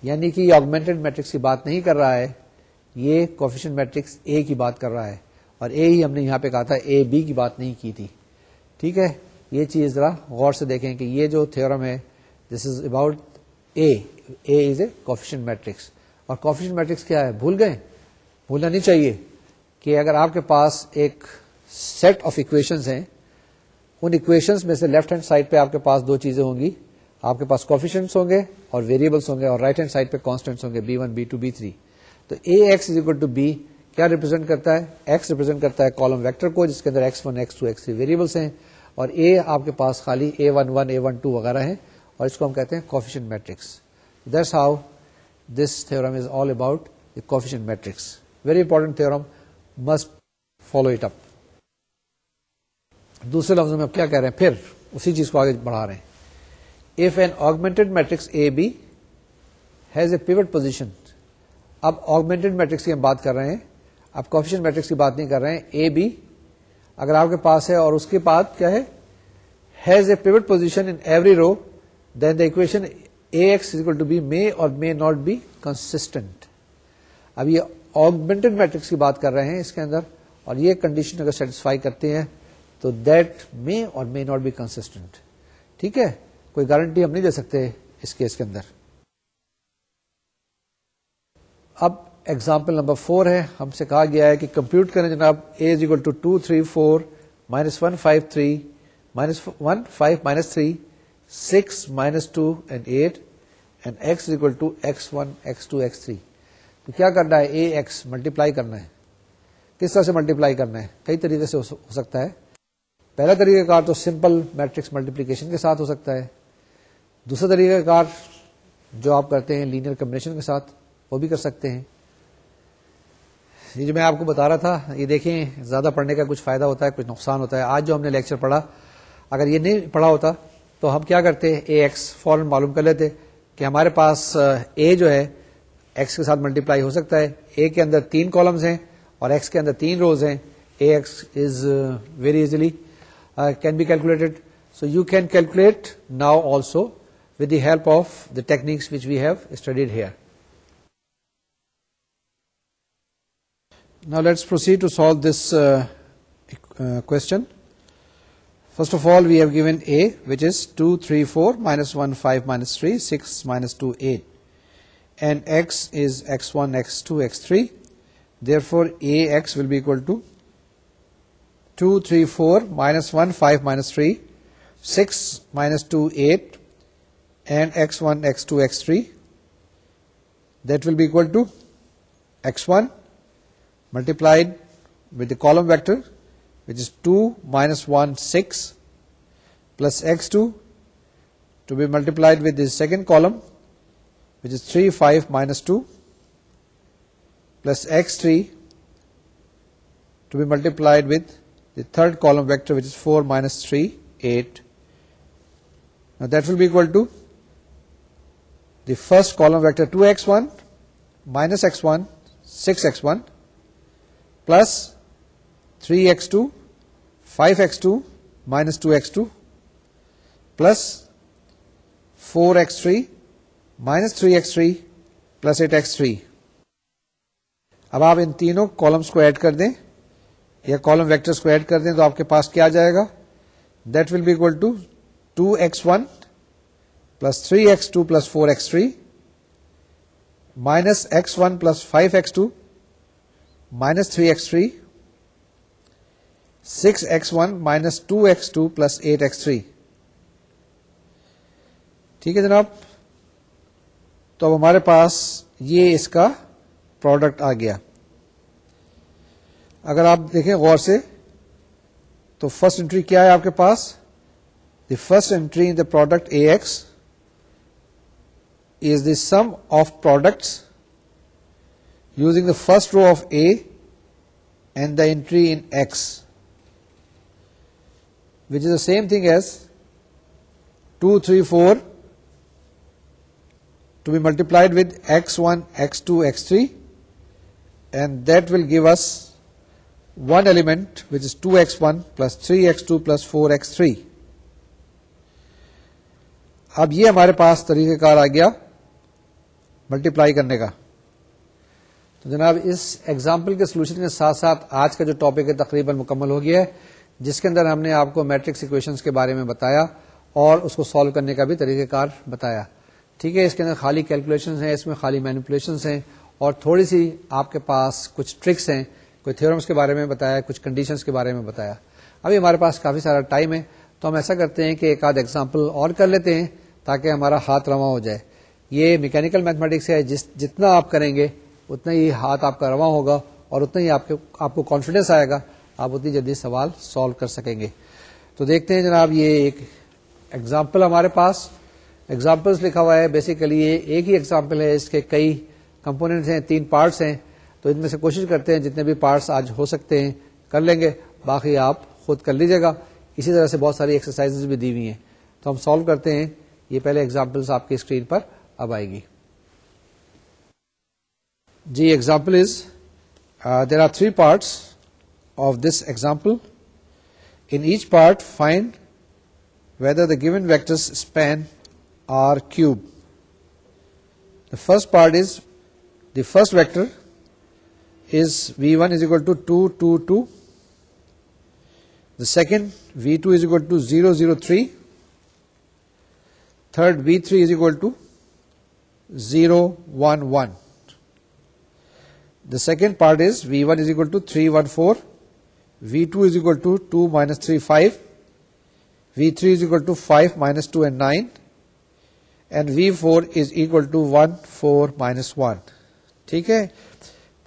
یعنی کہ یہ augmented matrix کی بات نہیں کر رہا ہے، یہ کوفیشینٹ میٹرکس اے کی بات کر رہا ہے. اور اے ہی ہم نے یہاں پہ کہا تھا، اے بی کی بات نہیں کی تھی. ٹھیک ہے، یہ چیز ذرا غور سے دیکھیں کہ یہ جو تھیورم ہے this is about A. A is a coefficient matrix. اور کوفیشینٹ میٹرکس کیا ہے؟ بھول گئے؟ بھولنا نہیں چاہیے کہ اگر آپ کے پاس ایک سیٹ آف اکویشنز ہیں، ان اکویشنز میں سے لیفٹ ہینڈ سائڈ پہ آپ کے پاس دو چیزیں ہوں گی. آپ کے پاس کوفیشینٹس ہوں گے اور ویریبلس ہوں گے، اور رائٹ ہینڈ سائڈ پہ کانسٹنٹس ہوں گے B1 B2 B3. تو A x is equal to B کیا ریپرزینٹ کرتا ہے؟ ایکس ریپرزینٹ کرتا ہے کالم ویکٹر کو، جس کے اندر x1 x2 x3 ویریبلس ہیں، اور اے آپ کے پاس خالی A11 A12 وغیرہ ہیں، اور اس کو ہم کہتے ہیں coefficient matrix. That's how this theorem is all about the coefficient matrix. Very important theorem, must follow it up. دوسرے لفظوں میں اب کیا کہہ رہے ہیں؟ پھر اسی چیز کو آگے بڑھا رہے ہیں. If an augmented matrix AB has a pivot position. اب augmented matrix کی ہم بات کر رہے ہیں، اب coefficient matrix کی بات نہیں کر رہے ہیں. AB اگر آپ کے پاس ہے اور اس کے بعد کیا ہے؟ has a pivot position in every row, then the equation AX is equal to B may or may not be consistent. اب یہ augmented matrix کی بات کر رہے ہیں اس کے اندر، اور یہ کنڈیشن اگر سیٹسفائی کرتے ہیں تو that may or may not be consistent. ٹھیک ہے، کوئی گارنٹی ہم نہیں دے سکتے اس کیس کے اندر. اب ایگزامپل نمبر 4 ہے. ہم سے کہا گیا ہے کہ کمپیوٹ کریں جناب A is equal to 2 3 4 minus 1 5 3 minus 1 5 minus 3 6 minus 2 and 8 and x is equal to x1 x2 x3. تو کیا کرنا ہے؟ اے ایکس ملٹیپلائی کرنا ہے. کس طرح سے ملٹیپلائی کرنا ہے؟ کئی طریقے سے ہو سکتا ہے. پہلا طریقہ کار تو سمپل میٹرکس ملٹیپلیکیشن کے ساتھ ہو سکتا ہے. دوسرا طریقہ کار جو آپ کرتے ہیں لینئر کمبینیشن کے ساتھ، وہ بھی کر سکتے ہیں. یہ جو میں آپ کو بتا رہا تھا، یہ دیکھیں زیادہ پڑھنے کا کچھ فائدہ ہوتا ہے، کچھ نقصان ہوتا ہے. آج جو ہم نے لیکچر پڑھا، اگر یہ نہیں پڑھا ہوتا تو ہم کیا کرتے؟ اے ایکس فوراً معلوم کر لیتے کہ ہمارے پاس اے جو ہے ایکس کے ساتھ ملٹیپلائی ہو سکتا ہے. اے کے اندر 3 کالمز ہیں اور ایکس کے اندر 3 روز ہیں. A x is very easily can be calculated. So you can calculate now also with the help of the techniques which we have studied here. Now let's proceed to solve this question. First of all, we have given A, which is 2 3 4 minus 1 5 minus 3 6 minus 2 8, and x is x1 x2 x3. Therefore Ax will be equal to 2 3 4 minus 1 5 minus 3 6 minus 2 8 and x1 x2 x3. That will be equal to x1 multiplied with the column vector, which is 2 minus 1 6 plus x2 to be multiplied with the second column, which is 3 5 minus 2 plus x3 to be multiplied with the third column vector, which is 4 minus 3 8. Now that will be equal to the first column vector 2x1 minus x1 6x1 plus 3x2 5x2 minus 2x2 plus 4x3 minus 3x3 plus 8x3. اب آپ ان تینوں columns کو add کر دیں یا column vectors کو add کر دیں تو آپ کے پاس کیا آ جائے گا؟ That will be equal to 2x1 plus 3x2 plus 4x3 minus x1 plus 5x2 minus 3x3 6x1 minus 2x2 plus 8x3. ٹھیک ہے جناب. تو اب ہمارے پاس یہ اس کا پروڈکٹ آ گیا. اگر آپ دیکھیں غور سے تو فرسٹ انٹری کیا ہے آپ کے پاس؟ The first entry in the product A X is the sum of products using the first row of A and the entry in X, which is the same thing as 2, 3, 4 to be multiplied with X1, X2, X3, and that will give us one element which is 2x1 plus 3x2 plus 4x3. اب یہ ہمارے پاس طریقہ کار آ گیا multiply کرنے کا. تو جناب اس example کے سولوشن کے ساتھ ساتھ آج کا جو ٹاپک ہے تقریباً مکمل ہو گیا ہے, جس کے اندر ہم نے آپ کو میٹرکس ایکویشنز کے بارے میں بتایا اور اس کو سالو کرنے کا بھی طریقہ کار بتایا. ٹھیک ہے, اس کے اندر خالی کیلکولیشنز ہیں, اس میں خالی مینیپولیشنز ہیں اور تھوڑی سی آپ کے پاس کچھ ٹرکس ہیں, کوئی تھیورمز کے بارے میں بتایا, کچھ کنڈیشنز کے بارے میں بتایا. ابھی ہمارے پاس کافی سارا ٹائم ہے تو ہم ایسا کرتے ہیں کہ ایک آدھ ایگزامپل اور کر لیتے ہیں تاکہ ہمارا ہاتھ رواں ہو جائے. یہ میکینیکل میتھمیٹکس ہے, جتنا آپ کریں گے اتنا ہی ہاتھ آپ کا رواں ہوگا اور اتنا ہی آپ کو کانفیڈینس آئے گا, آپ اتنی جلدی سوال سالو کر سکیں گے. تو دیکھتے ہیں جناب, یہ ایک ایگزامپل ہمارے پاس ایگزامپلس لکھا ہوا ہے. بیسیکلی یہ ایک ہی ایگزامپل ہے, اس کے کئی کمپوننٹس ہیں, 3 پارٹس ہیں. تو ان میں سے کوشش کرتے ہیں جتنے بھی پارٹس آج ہو سکتے ہیں کر لیں گے, باقی آپ خود کر لیجیے گا. اسی طرح سے بہت ساری ایکسرسائزز بھی دی ہوئی ہیں تو ہم سالو کرتے ہیں. یہ پہلے ایگزامپلس آپ کی اسکرین پر اب آئے گی. جی example is there are 3 parts of this example. In each part find whether the given vectors span R cube. The first part is, the first vector is V1 is equal to 2, 2, 2. The second V2 is equal to 0, 0, 3. Third V3 is equal to 0, 1, 1. The second part is V1 is equal to 3, 1, 4. V2 is equal to 2 minus 3, 5. V3 is equal to 5 minus 2 and 9. And V4 is equal to 1, 4 minus 1. ٹھیک ہے.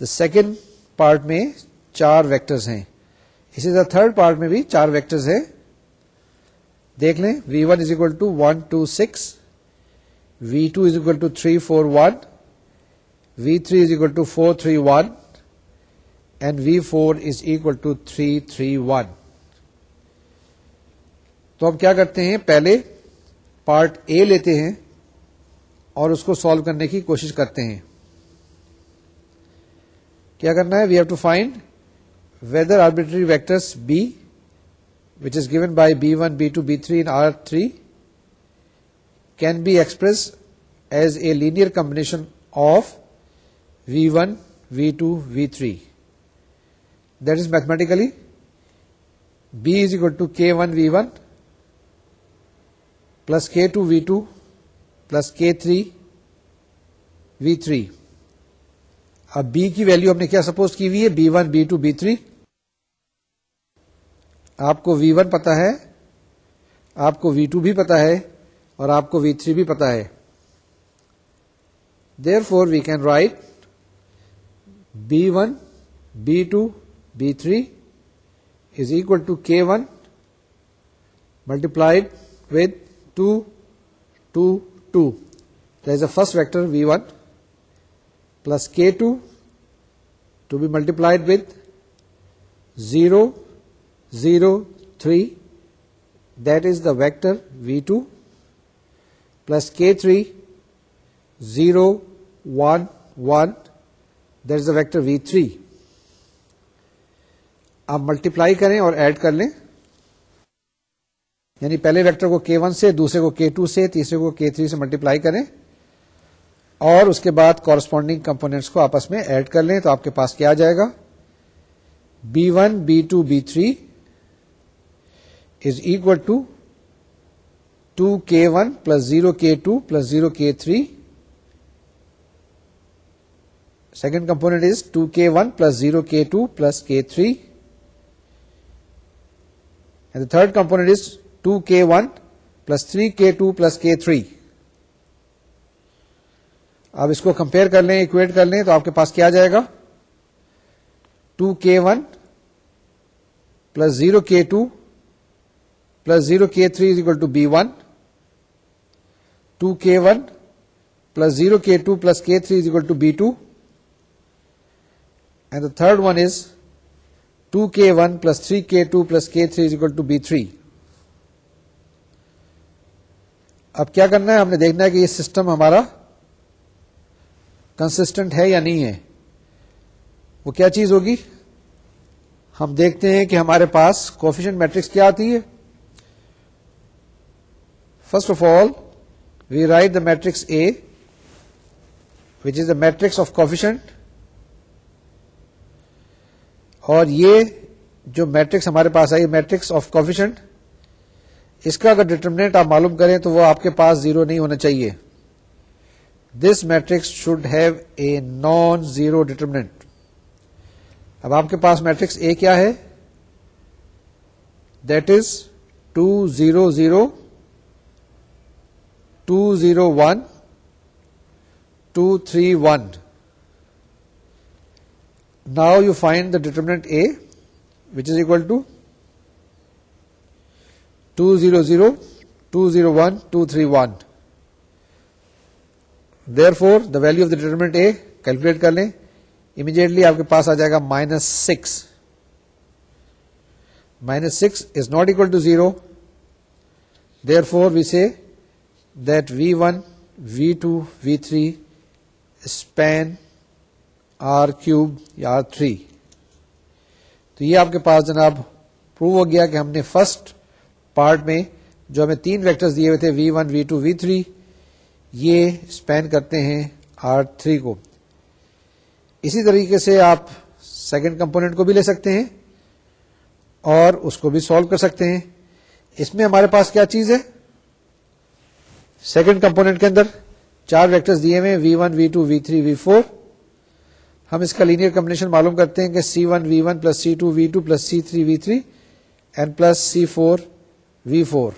The second part میں 4 vectors ہیں. اسی طرح third part میں بھی 4 vectors ہیں. دیکھ لیں, V1 is equal to 1, 2, 6. V2 is equal to 3, 4, 1. V3 is equal to 4, 3, 1. And V4 is equal to 3, 3, 1. تو اب کیا کرتے ہیں, پہلے پارٹ اے لیتے ہیں اور اس کو سالو کرنے کی کوشش کرتے ہیں. کیا کرنا ہے, we have to find whether arbitrary vectors B, which is given by B1, B2, B3 in R3, can be expressed as a linear combination of V1, V2, V3. That is mathematically B is equal to K1 V1 plus K2 V2 plus K3 V3. اب B کی value ہم نے کیا suppose کی ہوئی ہے, B1, B2, B3. آپ کو V1 پتا ہے, آپ کو V2 بھی پتا ہے اور آپ کو V3 بھی پتا ہے. Therefore we can write B1, B2, B3 is equal to K1 multiplied with 2, 2, 2. There is a first vector V1 plus K2 to be multiplied with 0, 0, 3. That is the vector V2 plus K3 0, 1, 1. That is the vector V3. آپ multiply کریں اور add کر لیں, یعنی پہلے vector کو K1 سے, دوسرے کو K2 سے, تیسرے کو K3 سے ملٹیپلائی کریں اور اس کے بعد کورسپونڈنگ کمپونیٹس کو آپس میں ایڈ کر لیں. تو آپ کے پاس کیا آ جائے گا, B1, B2, B3 is equal to 2K1 plus 0K2 plus 0K3. Second component is 2K1 plus 0K2 plus K3. And the third component is 2K1 plus 3K2 plus K3. اب اس کو کمپیئر کر لیں, اکویٹ کر لیں, تو آپ کے پاس کیا جائے گا؟ 2K1 plus 0K2 plus 0K3 is equal to B1. 2K1 plus 0K2 plus K3 is equal to B2. And the third one is 2K1 plus 3K2 plus K3 is equal to B3. اب کیا کرنا ہے؟ ہم نے دیکھنا ہے کہ یہ سسٹم ہمارا کنسسٹنٹ ہے یا نہیں ہے. وہ کیا چیز ہوگی؟ ہم دیکھتے ہیں کہ ہمارے پاس کوفیشنٹ میٹرکس کیا آتی ہے. First of all we write the matrix A, which is the matrix of coefficient. اور یہ جو میٹرکس ہمارے پاس آئی, میٹرکس آف کوفیشنٹ, اس کا اگر ڈٹرمنٹ آپ معلوم کریں تو وہ آپ کے پاس 0 نہیں ہونا چاہیے. This matrix should have a non zero determinant. اب آپ کے پاس میٹرکس A کیا ہے؟ That is 2 0 0 2 0 1 2 3 1. Now you find the determinant A, which is equal to 2 0 0 2 0 1 2 3 1. Therefore, the value of the determinant A calculate کر لیں. Immediately آپ کے پاس آ جائے گا -6. -6 is not equal to 0. Therefore, we say that V1, V2, V3 span R cube یا R3. تو یہ آپ کے پاس جناب پروو ہو گیا کہ ہم نے فرسٹ پارٹ میں جو ہمیں 3 ویکٹرز دیے ہوئے تھے V1, V2, V3, یہ اسپین کرتے ہیں R3 کو. اسی طریقے سے آپ سیکنڈ کمپوننٹ کو بھی لے سکتے ہیں اور اس کو بھی سالو کر سکتے ہیں. اس میں ہمارے پاس کیا چیز ہے؟ سیکنڈ کمپوننٹ کے اندر 4 ویکٹرز دیے ہوئے V1, V2, V3, V4. ہم اس کا لینئر کمبینیشن معلوم کرتے ہیں کہ C1 V1 plus C2 V2 plus C3 V3 and plus C4 V4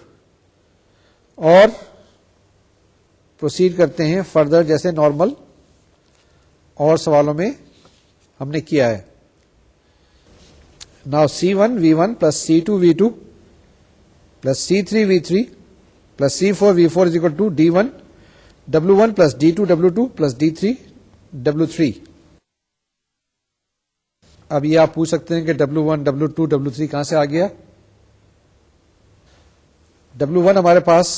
اور پروسیڈ کرتے ہیں فردر جیسے نارمل اور سوالوں میں ہم نے کیا ہے. Now C1 V1 plus C2 V2 plus C3 V3 plus C4 V4 is equal to D1 W1 plus D2 W2 plus D3 W3. اب یہ آپ پوچھ سکتے ہیں کہ W1 W2 W3 کہاں سے آ گیا؟ W1 ہمارے پاس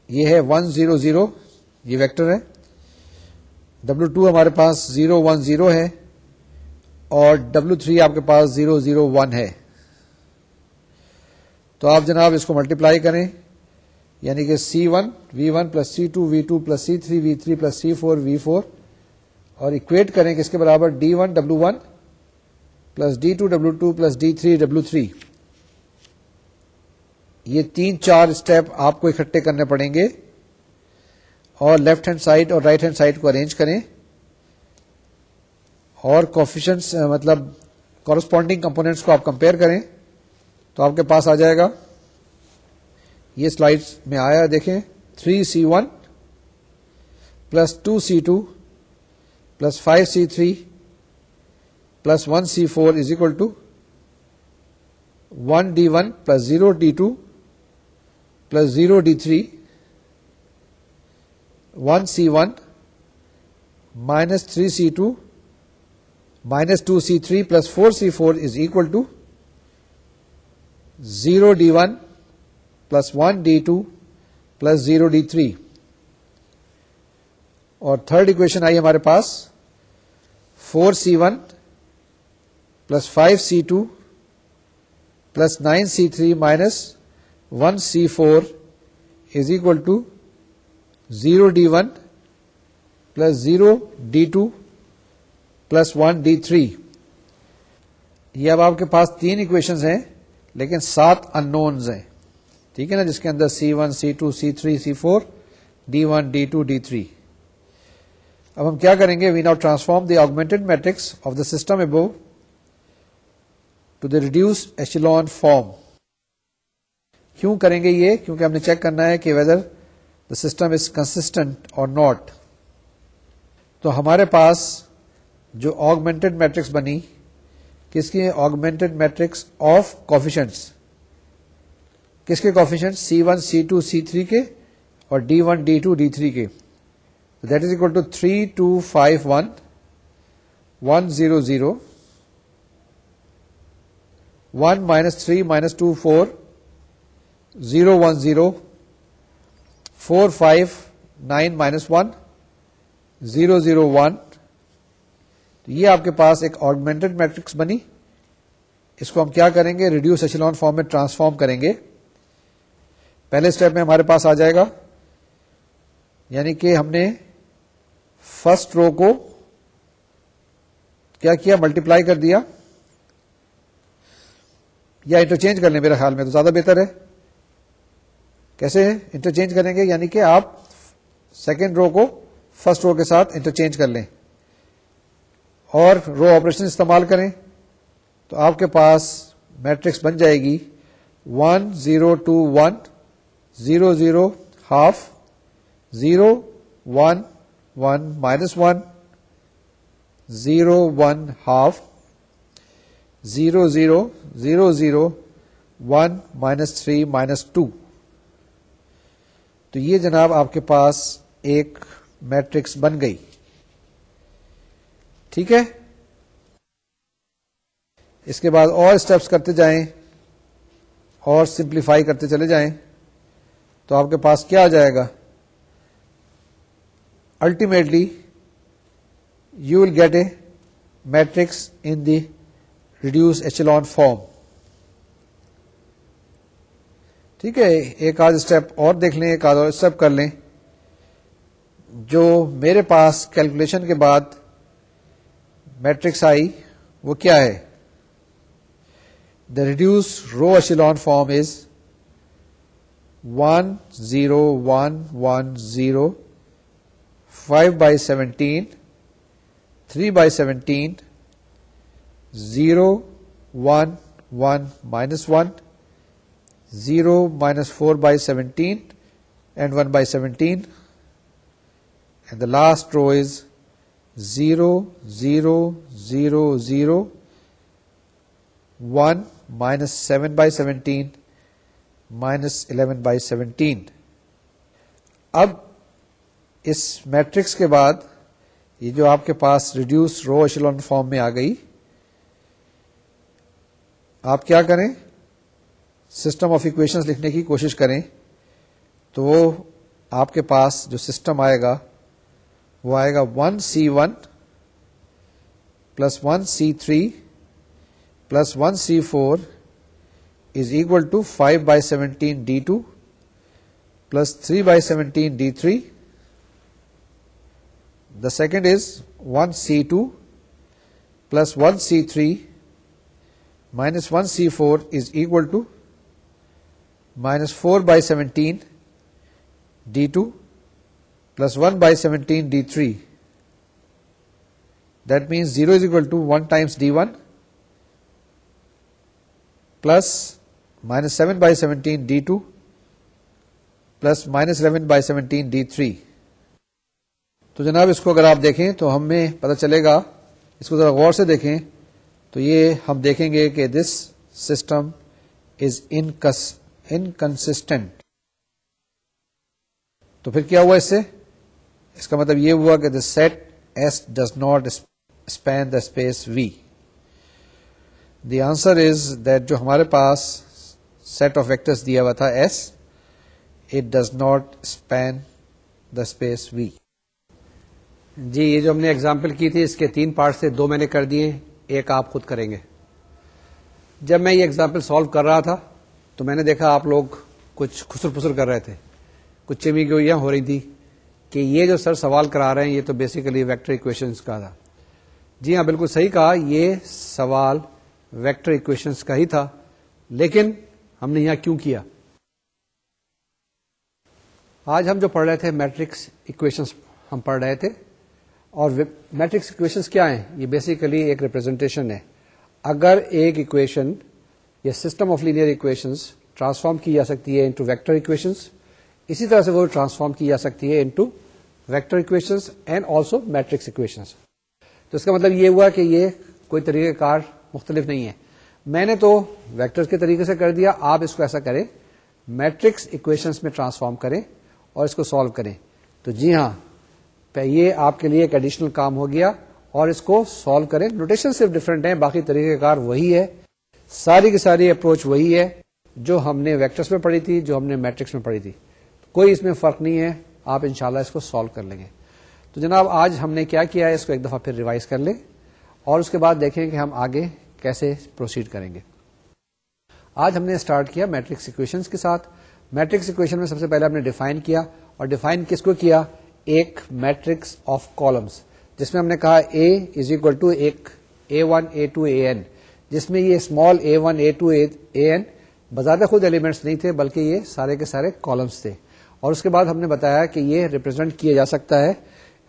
یہ ہے 1 0 0, یہ ویکٹر ہے. W2 ہمارے پاس 0 1 0 ہے اور W3 آپ کے پاس 0 0 1 ہے. تو آپ جناب اس کو ملٹیپلائی کریں, یعنی کہ C1 V1 plus C2 V2 plus C3 V3 plus C4 V4 اور اکویٹ کریں کہ اس کے برابر D1 W1 plus D2 W2 plus D3 W3. یہ 3-4 اسٹیپ آپ کو اکٹھے کرنے پڑیں گے اور لیفٹ ہینڈ سائڈ اور رائٹ ہینڈ سائڈ کو ارینج کریں اور کوفیشنٹس مطلب کورسپونڈنگ کمپوننٹس کو آپ کمپیئر کریں تو آپ کے پاس آ جائے گا. یہ سلائڈ میں آیا دیکھیں 3C1 plus 2C2 plus 5C3 plus 1C4 is equal to 1D1 plus 0D2 plus 0D3 1C1 minus 3C2 minus 2C3 plus 4C4 is equal to 0D1 plus 1D2 plus 0D3. اور third equation آئی ہمارے پاس 4C1 plus 5C2 plus 9C3 minus 1C4 is equal to 0D1 plus 0D2 plus 1D3. یہ اب آپ کے پاس 3 equations ہیں لیکن 7 ان Núñez ہیں. ٹھیک ہے نا, جس کے اندر C1 C2 C3 C4 D1 D2 D3. اب ہم کیا کریں گے, we now transform the augmented matrix of the system up to the reduced echelon form. کیوں کریں گے یہ؟ کیونکہ ہم نے چیک کرنا ہے کہ whether the system is consistent اور ناٹ. تو ہمارے پاس جو آگمنٹڈ میٹرکس بنی, کس کی؟ Augmented matrix of coefficients. کس کے کوفیشنٹ؟ C1 C2 C3 کے اور D1 D2 D3 کے. That is equal to 3 2 5 1 1 0 0 1 -3 -2 4 0 1 0 4 5 9 -1 0 0 1. تو یہ آپ کے پاس ایک آگمنٹڈ میٹرکس بنی. اس کو ہم کیا کریں گے؟ ریڈیوس ایچلون فارم میں ٹرانسفارم کریں گے. پہلے اسٹیپ میں ہمارے پاس آ جائے گا, یعنی کہ ہم نے فرسٹ رو کو کیا کیا؟ ملٹیپلائی کر دیا, یا انٹرچینج کر لیں, میرے خیال میں تو زیادہ بہتر ہے. کیسے انٹرچینج کریں گے؟ یعنی کہ آپ سیکنڈ رو کو فرسٹ رو کے ساتھ انٹرچینج کر لیں اور رو آپریشن استعمال کریں, تو آپ کے پاس میٹرکس بن جائے گی 1 0 2 1 0 0 half 0 1 1 -1 0 1 half 0 0 0 0 1 -3 -2. تو یہ جناب آپ کے پاس ایک میٹرکس بن گئی. ٹھیک ہے, اس کے بعد اور اسٹیپس کرتے جائیں اور سمپلیفائی کرتے چلے جائیں تو آپ کے پاس کیا آ جائے گا؟ Ultimately you will get a matrix in the reduce echelon form. ٹھیک ہے, ایک آدھ اسٹیپ اور دیکھ لیں, ایک آدھ اور اسٹیپ کر لیں. جو میرے پاس کیلکولیشن کے بعد میٹرکس آئی وہ کیا ہے؟ دا reduce row echelon form is 1 0 1 1 0 5/17 3/17 0 1 1 -1 0 -4/17 and 1/17, and the last row is 0 0 0 0 1 -7/17 -11/17. اب اس میٹرکس کے بعد یہ جو آپ کے پاس ریڈیوس رو ایچلون فارم میں آ گئی, آپ کیا کریں؟ سسٹم آف ایکویشنز لکھنے کی کوشش کریں. تو وہ آپ کے پاس جو سسٹم آئے گا وہ آئے گا 1 C1 + 1 C3 + 1 C4 is equal to 5/17 D2 plus 3/17 D3. The second is 1 C2 plus 1 C3 minus 1 C4 is equal to minus 4/17 D2 plus 1/17 D3. That means 0 is equal to 1 times D1 plus minus 7/17 D2 plus minus 11/17 D3. تو جناب اس کو اگر آپ دیکھیں تو ہمیں پتہ چلے گا, اس کو ذرا غور سے دیکھیں تو یہ ہم دیکھیں گے کہ دس سسٹم از انکنسسٹنٹ. تو پھر کیا ہوا اس سے؟ اس کا مطلب یہ ہوا کہ the set S does not span the space V. The answer is that جو ہمارے پاس set of vectors دیا ہوا تھا S, it does not span the space V. جی, یہ جو ہم نے ایگزامپل کی تھی اس کے 3 پارٹ سے 2 میں نے کر دیے, ایک آپ خود کریں گے. جب میں یہ ایگزامپل سالو کر رہا تھا تو میں نے دیکھا آپ لوگ کچھ خسر پسر کر رہے تھے, کچھ چمی گوئیاں ہو رہی تھی کہ یہ جو سر سوال کرا رہے ہیں یہ تو بیسیکلی ویکٹر ایکویشنز کا تھا. جی ہاں, بالکل صحیح کہا, یہ سوال ویکٹر اکویشنز کا ہی تھا، لیکن ہم نے یہاں کیوں کیا؟ آج ہم جو پڑھ رہے تھے میٹرکس اکویشنز ہم پڑھ رہے تھے، اور میٹرکس اکویشنز کیا ہیں؟ یہ بیسیکلی ایک ریپرزینٹیشن ہے. اگر ایک اکویشن یا system of linear equations transform کی جا سکتی ہے انٹو ویکٹر اکویشنز، اسی طرح سے وہ ٹرانسفارم کی جا سکتی ہے into vector equations and also matrix equations. تو اس کا مطلب یہ ہوا کہ یہ کوئی طریقہ کار مختلف نہیں ہے. میں نے تو ویکٹرز کے طریقے سے کر دیا، آپ اس کو ایسا کریں، میٹرکس اکویشنز میں ٹرانسفارم کریں اور اس کو سالو کریں. تو جی ہاں، یہ آپ کے لیے ایک ایڈیشنل کام ہو گیا، اور اس کو سالو کریں. نوٹیشن صرف ڈفرینٹ ہیں، باقی طریقہ کار وہی ہے، ساری کی ساری اپروچ وہی ہے جو ہم نے ویکٹرز میں پڑھی تھی، جو ہم نے میٹرکس میں پڑھی تھی. کوئی اس میں فرق نہیں ہے، آپ انشاءاللہ اس کو سالو کر لیں گے. تو جناب آج ہم نے کیا کیا ہے، اس کو ایک دفعہ پھر ریوائز کر لیں اور اس کے بعد دیکھیں کہ ہم آگے کیسے پروسیڈ کریں گے. آج ہم نے اسٹارٹ کیا میٹرکس اکویشنز کے ساتھ. میٹرکس اکویشن میں سب سے پہلے ہم نے ڈیفائن کیا، اور ڈیفائن کس کو کیا؟ ایک میٹرکس آف کالمز، جس میں ہم نے کہا A از اکول ٹو ایک A1 A2 AN، جس میں یہ اسمال A1 A2 AN بذات خود ایلیمنٹس نہیں تھے، بلکہ یہ سارے کے سارے کالمز تھے. اور اس کے بعد ہم نے بتایا کہ یہ ریپرزینٹ کیا جا سکتا ہے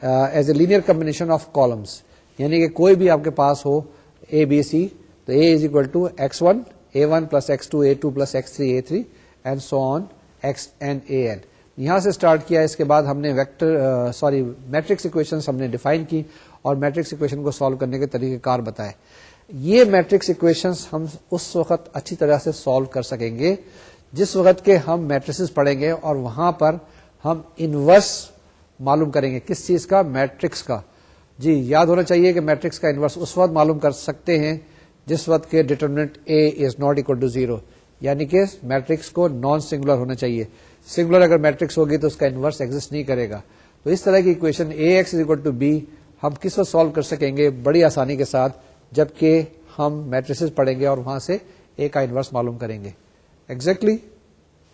as a linear combination of columns, یعنی کہ کوئی بھی آپ کے پاس ہو A B C، تو A is equal to X1 A1 plus X2 A2 plus X3 A3 and so on Xn AN. یہاں سے اسٹارٹ کیا. اس کے بعد ہم نے میٹرکس اکویشنز ہم نے ڈیفائن کی اور میٹرکس اکویشن کو سالو کرنے کے طریقہ کار بتائے. یہ میٹرکس اکویشنز ہم اس وقت اچھی طرح سے سالو کر سکیں گے جس وقت کے ہم میٹریسز پڑھیں گے، اور وہاں پر ہم انورس معلوم کریں گے. کس چیز کا؟ میٹرکس کا. جی یاد ہونا چاہیے کہ میٹرکس کا انورس اس وقت معلوم کر سکتے ہیں جس وقت کے determinant A is not equal to 0، یعنی کہ میٹرکس کو نان سنگولر ہونا چاہیے. سنگولر اگر میٹرکس ہوگی تو اس کا انورس ایگزسٹ نہیں کرے گا. تو اس طرح کی equation AX is equal to B ہم کس وقت سالو کر سکیں گے؟ بڑی آسانی کے ساتھ، جبکہ ہم میٹریسز پڑھیں گے اور وہاں سے A کا انورس معلوم کریں گے. Exactly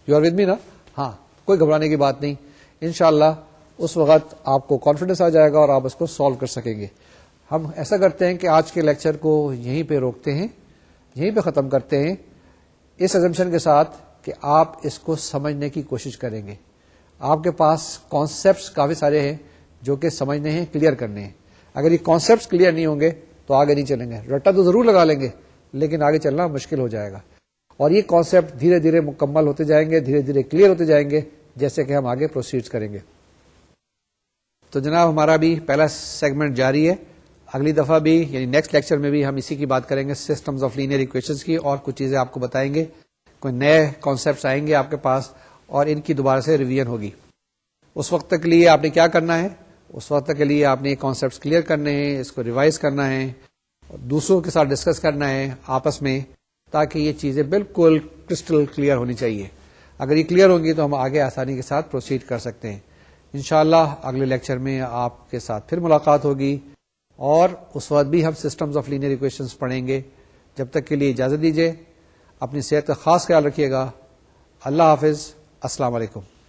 you are with me نا؟ ہاں، کوئی گھبرانے کی بات نہیں. انشاءاللہ اس وقت آپ کو کانفیڈنس آ جائے گا اور آپ اس کو سالو کر سکیں گے. ہم ایسا کرتے ہیں کہ آج کے لیکچر کو یہیں پہ روکتے ہیں، یہیں پہ ختم کرتے ہیں، اس ایزمپشن کے ساتھ کہ آپ اس کو سمجھنے کی کوشش کریں گے. آپ کے پاس کانسیپٹس کافی سارے ہیں جو کہ سمجھنے ہیں، کلیئر کرنے ہیں. اگر یہ کانسیپٹس کلیئر نہیں ہوں گے تو آگے نہیں چلیں گے. رٹا تو ضرور لگا لیں گے لیکن آگے چلنا مشکل ہو جائے گا. اور یہ کانسیپٹ دھیرے دھیرے مکمل ہوتے جائیں گے، دھیرے دھیرے کلیئر ہوتے جائیں گے جیسے کہ ہم آگے پروسیڈ کریں گے. تو جناب ہمارا بھی پہلا سیگمنٹ جاری ہے. اگلی دفعہ بھی یعنی نیکسٹ لیکچر میں بھی ہم اسی کی بات کریں گے، سسٹمز آف لینئر اکویشنز کی، اور کچھ چیزیں آپ کو بتائیں گے. کوئی نئے کانسیپٹس آئیں گے آپ کے پاس اور ان کی دوبارہ سے ریویژن ہوگی. اس وقت تک کے لیے آپ نے کیا کرنا ہے؟ اس وقت تک کے لیے آپ نے کانسیپٹس کلیئر کرنے ہیں، اس کو ریوائز کرنا ہے، دوسروں کے ساتھ ڈسکس کرنا ہے آپس میں، تاکہ یہ چیزیں بالکل کرسٹل کلیئر ہونی چاہیے. اگر یہ کلیئر ہوں گی تو ہم آگے آسانی کے ساتھ پروسیڈ کر سکتے ہیں. انشاءاللہ اگلے لیکچر میں آپ کے ساتھ پھر ملاقات ہوگی، اور اس وقت بھی ہم سسٹمز آف لینئر اکویشنز پڑھیں گے. جب تک کے لیے اجازت دیجیے. اپنی صحت کا خاص خیال رکھیے گا. اللہ حافظ. السلام علیکم.